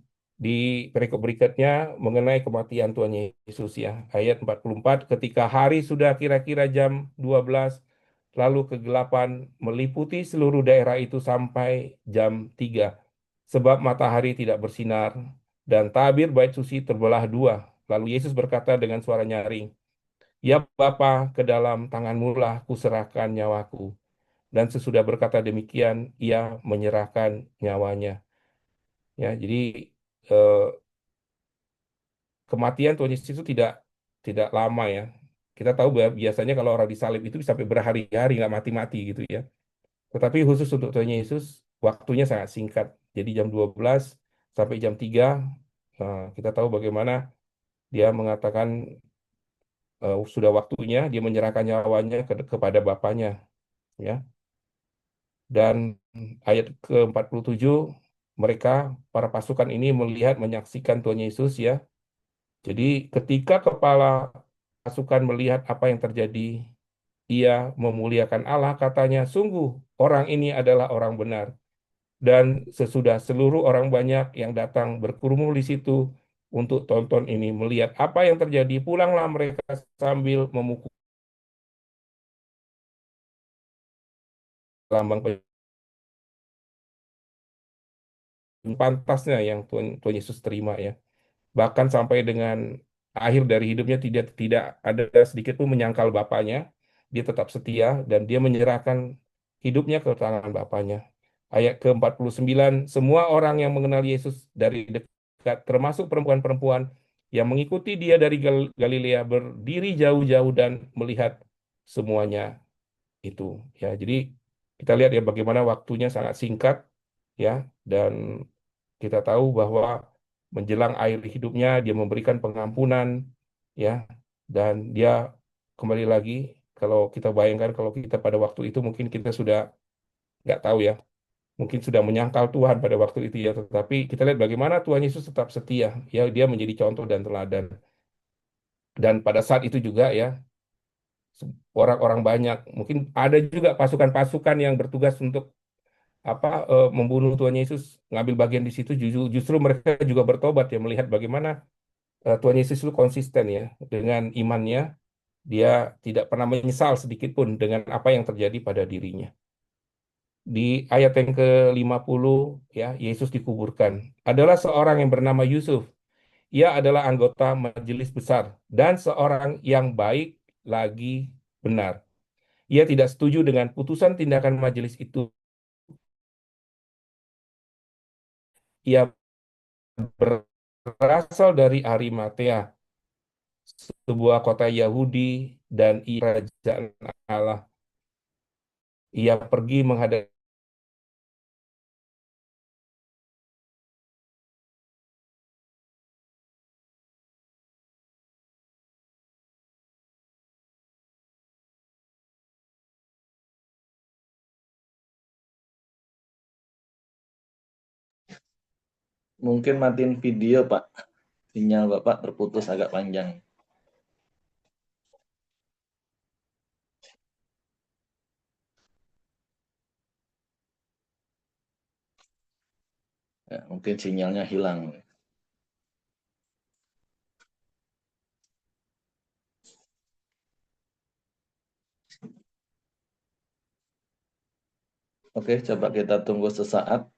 Di perikop berikutnya mengenai kematian Tuhan Yesus ya. Ayat 44, ketika hari sudah kira-kira jam 12, lalu kegelapan meliputi seluruh daerah itu sampai jam 3. Sebab matahari tidak bersinar dan tabir bait suci terbelah dua. Lalu Yesus berkata dengan suara nyaring, "Ya Bapa, ke dalam tanganmu lah kuserahkan nyawaku." Dan sesudah berkata demikian, ia menyerahkan nyawanya. Ya, jadi eh, kematian Tuhan Yesus itu tidak lama ya. Kita tahu bahwa biasanya kalau orang disalib itu sampai berhari-hari nggak mati-mati gitu ya. Tetapi khusus untuk Tuhan Yesus waktunya sangat singkat. Jadi jam 12 sampai jam 3 kita tahu bagaimana dia mengatakan sudah waktunya dia menyerahkan nyawanya kepada Bapaknya ya. Dan ayat ke-47 mereka para pasukan ini melihat menyaksikan Tuhan Yesus ya. Jadi ketika kepala pasukan melihat apa yang terjadi, ia memuliakan Allah, katanya, "Sungguh orang ini adalah orang benar." Dan sesudah seluruh orang banyak yang datang berkerumun di situ untuk tonton ini, melihat apa yang terjadi, pulanglah mereka sambil memukul lambang pantasnya yang Tuhan Yesus terima ya. Bahkan sampai dengan akhir dari hidupnya tidak tidak ada sedikit pun menyangkal Bapaknya. Dia tetap setia dan dia menyerahkan hidupnya ke tangan Bapaknya. Ayat ke-49, semua orang yang mengenal Yesus dari dekat, termasuk perempuan-perempuan yang mengikuti dia dari Galilea, berdiri jauh-jauh dan melihat semuanya itu. Ya, jadi kita lihat ya bagaimana waktunya sangat singkat ya, dan kita tahu bahwa menjelang akhir hidupnya dia memberikan pengampunan ya, dan dia kembali lagi, kalau kita bayangkan kalau kita pada waktu itu mungkin kita sudah nggak tahu ya, mungkin sudah menyangkal Tuhan pada waktu itu ya, tetapi kita lihat bagaimana Tuhan Yesus tetap setia ya, dia menjadi contoh dan teladan. Dan pada saat itu juga ya, orang-orang banyak, mungkin ada juga pasukan-pasukan yang bertugas untuk membunuh Tuhan Yesus, ngambil bagian di situ, justru mereka juga bertobat ya, melihat bagaimana Tuhan Yesus itu konsisten ya dengan imannya, dia tidak pernah menyesal sedikit pun dengan apa yang terjadi pada dirinya. di ayat yang ke-50 ya, Yesus dikuburkan. Adalah seorang yang bernama Yusuf. Ia adalah anggota majelis besar dan seorang yang baik lagi benar. Ia tidak setuju dengan putusan tindakan majelis itu. Ia berasal dari Arimatea, sebuah kota Yahudi, dan ia kerajaan Allah. Ia pergi menghadap. Mungkin matiin video, Pak. Sinyal Bapak terputus agak panjang. Ya, mungkin sinyalnya hilang. Oke, coba kita tunggu sesaat.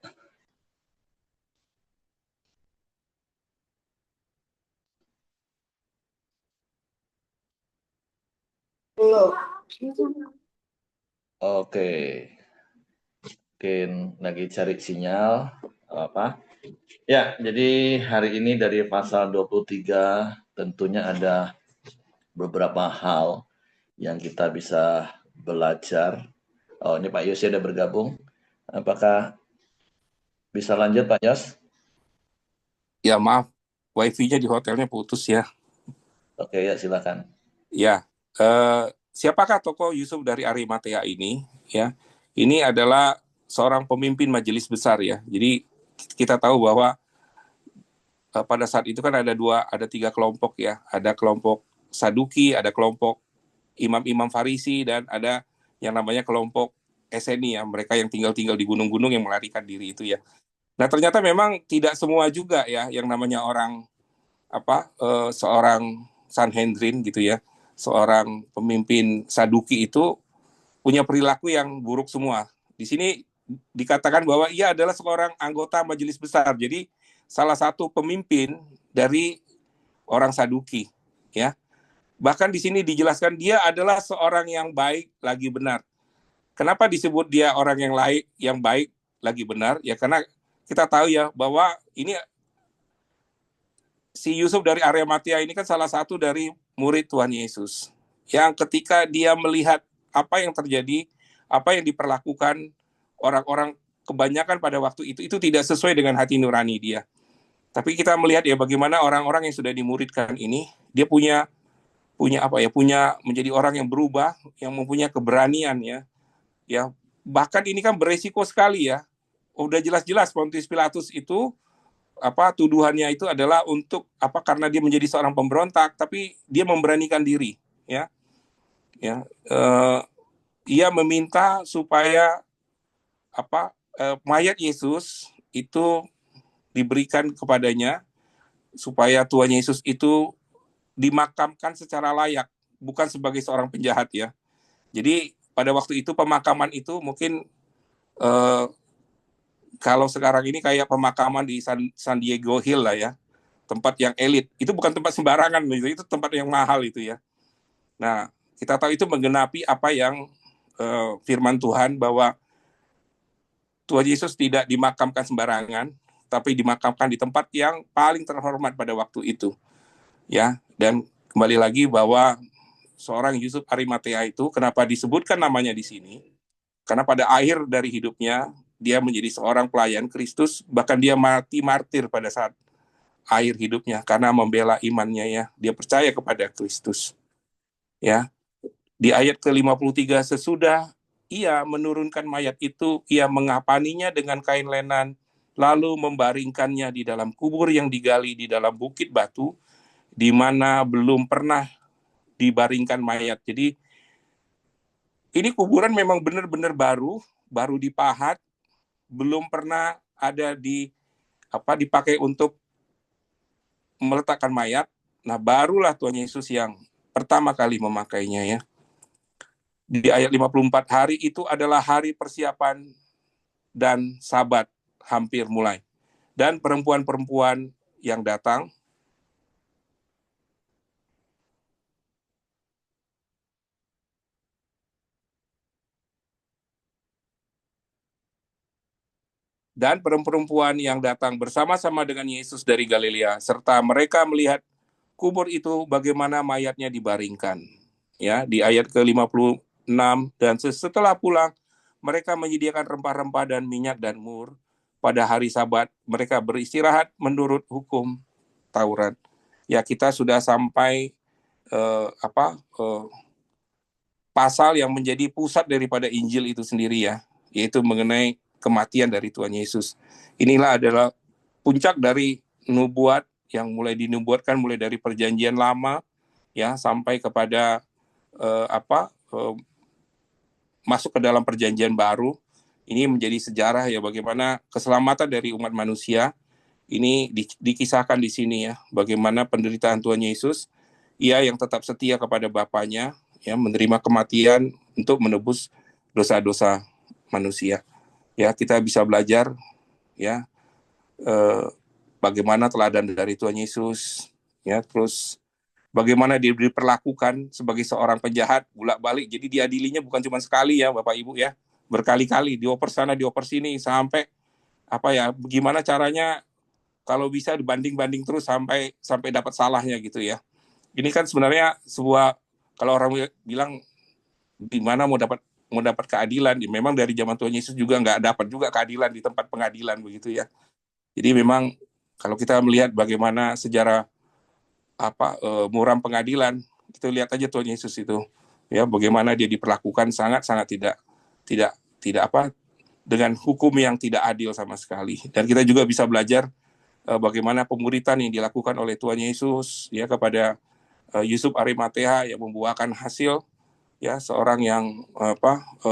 Oke, mungkin lagi cari sinyal. Apa? Ya, jadi hari ini dari pasal 23 tentunya ada beberapa hal yang kita bisa belajar. Oh, ini Pak Yosi ada bergabung. Apakah bisa lanjut Pak Yos? Ya maaf, wifi-nya di hotelnya putus ya. Oke ya, silakan. Ya, siapakah tokoh Yusuf dari Arimatea ini? Ya, ini adalah seorang pemimpin majelis besar ya. Jadi kita tahu bahwa pada saat itu kan ada tiga kelompok ya. Ada kelompok Saduki, ada kelompok imam-imam Farisi, dan ada yang namanya kelompok Eseni ya. Mereka yang tinggal-tinggal di gunung-gunung yang melarikan diri itu ya. Nah ternyata memang tidak semua juga ya yang namanya orang seorang Sanhedrin gitu ya, seorang pemimpin Saduki itu punya perilaku yang buruk semua. Di sini dikatakan bahwa ia adalah seorang anggota majelis besar. Jadi salah satu pemimpin dari orang Saduki ya. Bahkan di sini dijelaskan dia adalah seorang yang baik lagi benar. Kenapa disebut dia orang yang baik lagi benar? Ya karena kita tahu ya bahwa ini si Yusuf dari Arimatea ini kan salah satu dari murid Tuhan Yesus. Yang ketika dia melihat apa yang terjadi, apa yang diperlakukan orang-orang kebanyakan pada waktu itu tidak sesuai dengan hati nurani dia. Tapi kita melihat ya bagaimana orang-orang yang sudah dimuridkan ini, dia punya menjadi orang yang berubah, yang mempunyai keberanian ya. Ya, bahkan ini kan beresiko sekali ya. Udah jelas-jelas Pontius Pilatus itu tuduhannya itu adalah karena dia menjadi seorang pemberontak, tapi dia memberanikan diri ya. Ia meminta supaya mayat Yesus itu diberikan kepadanya, supaya Tuhan Yesus itu dimakamkan secara layak, bukan sebagai seorang penjahat ya. Jadi pada waktu itu pemakaman itu mungkin kalau sekarang ini kayak pemakaman di San Diego Hill lah ya, tempat yang elit. Itu bukan tempat sembarangan, itu tempat yang mahal itu ya. Nah, kita tahu itu menggenapi apa yang firman Tuhan, bahwa Tuhan Yesus tidak dimakamkan sembarangan, tapi dimakamkan di tempat yang paling terhormat pada waktu itu. Ya, dan kembali lagi bahwa seorang Yusuf Arimatea itu kenapa disebutkan namanya di sini? Karena pada akhir dari hidupnya dia menjadi seorang pelayan Kristus, bahkan dia mati martir pada saat akhir hidupnya karena membela imannya ya. Dia percaya kepada Kristus. Ya. Di ayat ke-53, sesudah ia menurunkan mayat itu, ia mengapaninya dengan kain lenan, lalu membaringkannya di dalam kubur yang digali di dalam bukit batu, di mana belum pernah dibaringkan mayat. Jadi ini kuburan memang benar-benar baru dipahat, belum pernah ada dipakai untuk meletakkan mayat. Nah, barulah Tuhan Yesus yang pertama kali memakainya ya. Di ayat 54, hari itu adalah hari persiapan dan Sabat hampir mulai. Dan perempuan-perempuan yang datang bersama-sama dengan Yesus dari Galilea, serta mereka melihat kubur itu bagaimana mayatnya dibaringkan. Ya, di ayat ke-56, dan setelah pulang mereka menyediakan rempah-rempah dan minyak dan mur. Pada hari Sabat mereka beristirahat menurut hukum Taurat. Ya, kita sudah sampai pasal yang menjadi pusat daripada Injil itu sendiri ya, yaitu mengenai kematian dari Tuhan Yesus. Inilah adalah puncak dari nubuat yang mulai dinubuatkan mulai dari Perjanjian Lama ya sampai kepada masuk ke dalam Perjanjian Baru. Ini menjadi sejarah ya bagaimana keselamatan dari umat manusia ini dikisahkan di sini ya, bagaimana penderitaan Tuhan Yesus, Ia yang tetap setia kepada Bapaknya ya, menerima kematian untuk menebus dosa-dosa manusia. Ya, kita bisa belajar ya bagaimana teladan dari Tuhan Yesus ya, terus bagaimana dia diperlakukan sebagai seorang penjahat bolak-balik. Jadi diadilinya bukan cuma sekali ya Bapak Ibu ya, berkali-kali dioper sana dioper sini sampai gimana caranya kalau bisa dibanding-banding terus sampai dapat salahnya gitu ya. Ini kan sebenarnya sebuah, kalau orang bilang gimana mau dapat keadilan, memang dari zaman Tuhan Yesus juga nggak dapat juga keadilan di tempat pengadilan begitu ya. Jadi memang kalau kita melihat bagaimana sejarah muram pengadilan, kita lihat aja Tuhan Yesus itu ya, bagaimana dia diperlakukan sangat-sangat tidak dengan hukum yang tidak adil sama sekali. Dan kita juga bisa belajar bagaimana pemuritan yang dilakukan oleh Tuhan Yesus ya kepada Yusuf Arimatea yang membuahkan hasil ya, seorang yang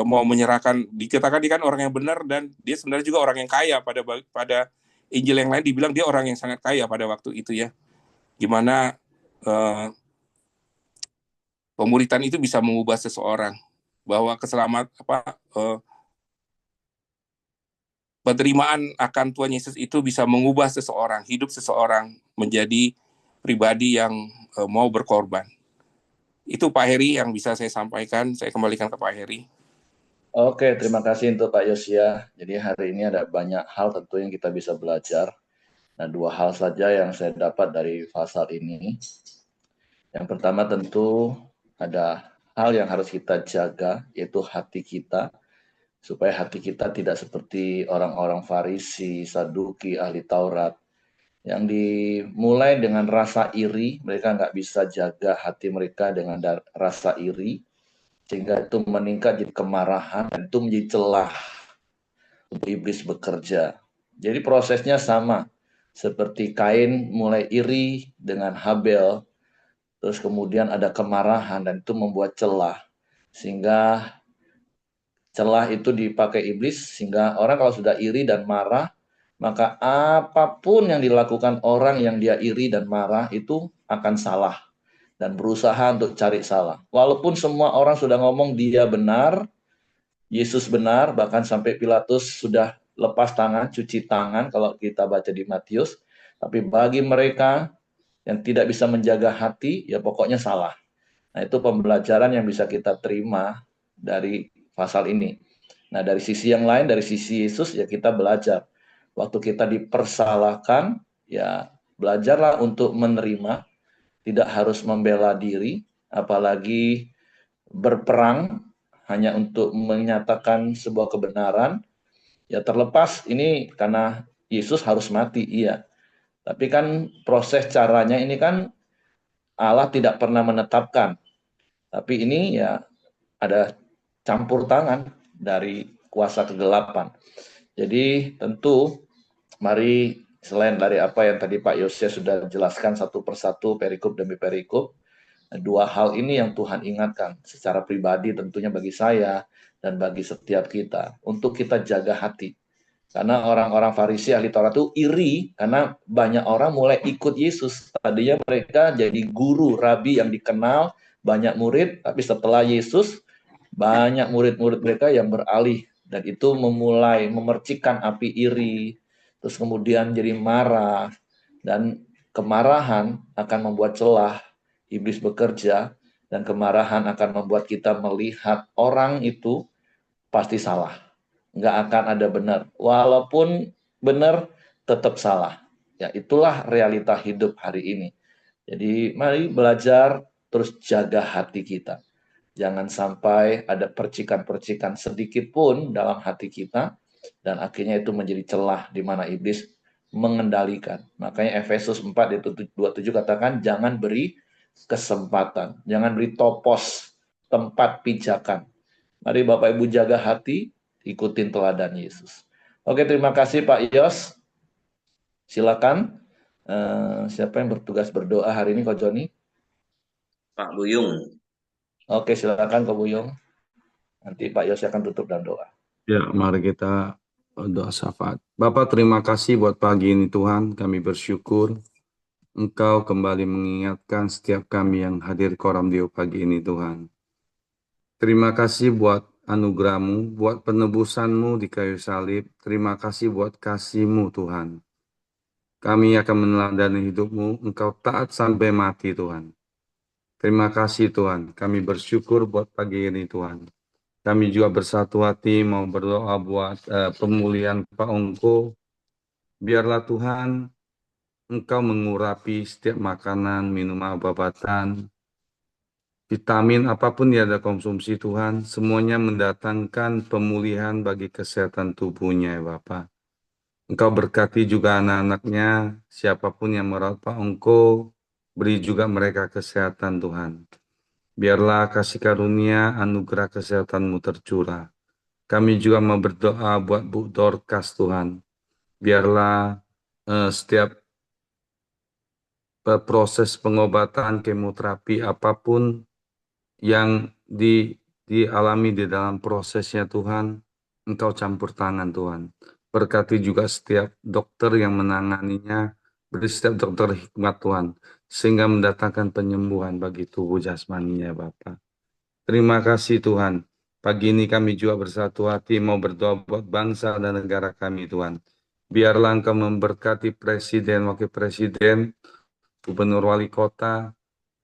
mau menyerahkan, dikatakan dia kan orang yang benar dan dia sebenarnya juga orang yang kaya. Pada Injil yang lain dibilang dia orang yang sangat kaya pada waktu itu ya. Gimana pemuritan itu bisa mengubah seseorang, bahwa penerimaan akan Tuhan Yesus itu bisa mengubah seseorang, hidup seseorang menjadi pribadi yang mau berkorban. Itu Pak Heri yang bisa saya sampaikan. Saya kembalikan ke Pak Heri. Oke, terima kasih untuk Pak Yosia. Jadi hari ini ada banyak hal tentu yang kita bisa belajar. Nah, 2 hal saja yang saya dapat dari pasal ini. Yang pertama tentu ada hal yang harus kita jaga, yaitu hati kita, supaya hati kita tidak seperti orang-orang Farisi, Saduki, ahli Taurat, yang dimulai dengan rasa iri. Mereka nggak bisa jaga hati mereka dengan rasa iri, sehingga itu meningkat jadi kemarahan, dan itu menjadi celah untuk iblis bekerja. Jadi prosesnya sama, seperti Kain mulai iri dengan Habel, terus kemudian ada kemarahan, dan itu membuat celah, sehingga celah itu dipakai iblis, sehingga orang kalau sudah iri dan marah, maka apapun yang dilakukan orang yang dia iri dan marah itu akan salah dan berusaha untuk cari salah. Walaupun semua orang sudah ngomong dia benar, Yesus benar, bahkan sampai Pilatus sudah lepas tangan, cuci tangan kalau kita baca di Matius, tapi bagi mereka yang tidak bisa menjaga hati, ya pokoknya salah. Nah, itu pembelajaran yang bisa kita terima dari pasal ini. Nah, dari sisi yang lain, dari sisi Yesus, ya kita belajar. Waktu kita dipersalahkan, ya belajarlah untuk menerima, tidak harus membela diri, apalagi berperang hanya untuk menyatakan sebuah kebenaran. Ya terlepas ini karena Yesus harus mati, iya. Tapi kan proses caranya ini kan Allah tidak pernah menetapkan. Tapi ini ya ada campur tangan dari kuasa kegelapan. Jadi tentu mari selain dari apa yang tadi Pak Yosia sudah jelaskan satu persatu perikop demi perikop, 2 hal ini yang Tuhan ingatkan secara pribadi tentunya bagi saya dan bagi setiap kita untuk kita jaga hati. Karena orang-orang Farisi ahli Taurat itu iri karena banyak orang mulai ikut Yesus. Tadinya mereka jadi guru, rabi yang dikenal, banyak murid, tapi setelah Yesus banyak murid-murid mereka yang beralih Dan itu memulai memercikan api iri, terus kemudian jadi marah, dan kemarahan akan membuat celah, iblis bekerja, dan kemarahan akan membuat kita melihat orang itu pasti salah. Nggak akan ada benar. Walaupun benar, tetap salah. Ya, itulah realita hidup hari ini. Jadi mari belajar terus jaga hati kita. Jangan sampai ada percikan-percikan sedikit pun dalam hati kita, dan akhirnya itu menjadi celah di mana iblis mengendalikan. Makanya Efesus 4 ayat 27 katakan jangan beri kesempatan, jangan beri topos tempat pijakan. Mari Bapak Ibu jaga hati, ikutin teladan Yesus. Oke, terima kasih Pak Yos. Silakan. Siapa yang bertugas berdoa hari ini, Ko Joni? Pak Buyung. Oke, silakan Ko Buyung. Nanti Pak Yos akan tutup dalam doa. Ya, mari kita doa syafaat. Bapak, terima kasih buat pagi ini Tuhan. Kami bersyukur Engkau kembali mengingatkan setiap kami yang hadir koram Dio pagi ini Tuhan. Terima kasih buat anugerah-Mu, buat penebusan-Mu di kayu salib. Terima kasih buat kasih-Mu Tuhan. Kami akan meneladani hidup-Mu, Engkau taat sampai mati Tuhan. Terima kasih Tuhan, kami bersyukur buat pagi ini Tuhan. Kami juga bersatu hati mau berdoa buat pemulihan Pak Ongko. Biarlah Tuhan, Engkau mengurapi setiap makanan, minuman, obat-obatan, vitamin, apapun yang ada konsumsi Tuhan, semuanya mendatangkan pemulihan bagi kesehatan tubuhnya ya Bapak. Engkau berkati juga anak-anaknya, siapapun yang merawat Pak Ongko, beri juga mereka kesehatan Tuhan. Biarlah kasih karunia anugerah kesehatan-Mu tercurah. Kami juga mau berdoa buat Bu Dorcas Tuhan. Biarlah setiap proses pengobatan, kemoterapi, apapun yang dialami di dalam prosesnya Tuhan, Engkau campur tangan Tuhan. Berkati juga setiap dokter yang menanganinya, beri setiap dokter hikmat Tuhan, sehingga mendatangkan penyembuhan bagi tubuh jasmaninya Bapak. Terima kasih Tuhan. Pagi ini kami juga bersatu hati mau berdoa buat bangsa dan negara kami Tuhan. Biarlah Engkau memberkati presiden, wakil presiden, gubernur wali kota,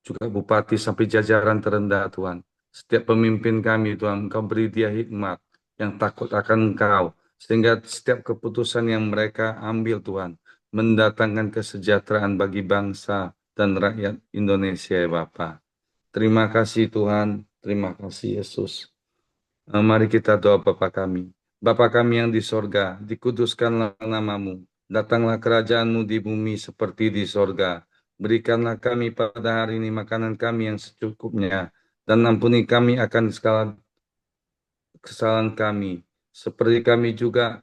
juga bupati sampai jajaran terendah Tuhan. Setiap pemimpin kami Tuhan, Engkau beri dia hikmat yang takut akan Engkau. Sehingga setiap keputusan yang mereka ambil Tuhan, mendatangkan kesejahteraan bagi bangsa dan rakyat Indonesia ya Bapak. Terima kasih Tuhan, terima kasih Yesus. Mari kita doa Bapa kami. Bapa kami yang di sorga, dikuduskanlah nama-Mu. Datanglah kerajaan-Mu di bumi seperti di sorga. Berikanlah kami pada hari ini makanan kami yang secukupnya. Dan ampuni kami akan segala kesalahan kami. Seperti kami juga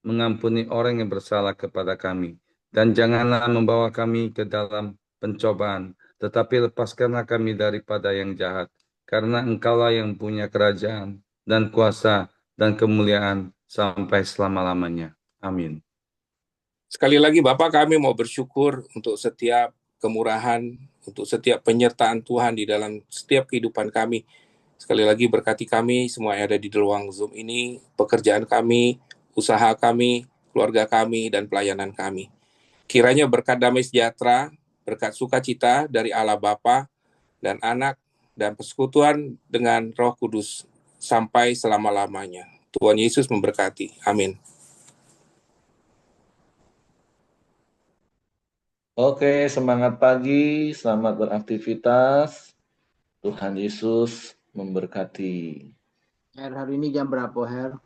mengampuni orang yang bersalah kepada kami. Dan janganlah membawa kami ke dalam pencobaan, tetapi lepaskanlah kami daripada yang jahat. Karena Engkaulah yang punya kerajaan dan kuasa dan kemuliaan sampai selama-lamanya. Amin. Sekali lagi Bapak, kami mau bersyukur untuk setiap kemurahan, untuk setiap penyertaan Tuhan di dalam setiap kehidupan kami. Sekali lagi berkati kami semua yang ada di ruang Zoom ini, pekerjaan kami, usaha kami, keluarga kami, dan pelayanan kami. Kiranya berkat damai sejahtera, berkat sukacita dari Allah Bapa dan Anak, dan persekutuan dengan Roh Kudus sampai selama-lamanya. Tuhan Yesus memberkati. Amin. Oke, semangat pagi, selamat beraktivitas. Tuhan Yesus memberkati. Her, hari ini jam berapa, Her?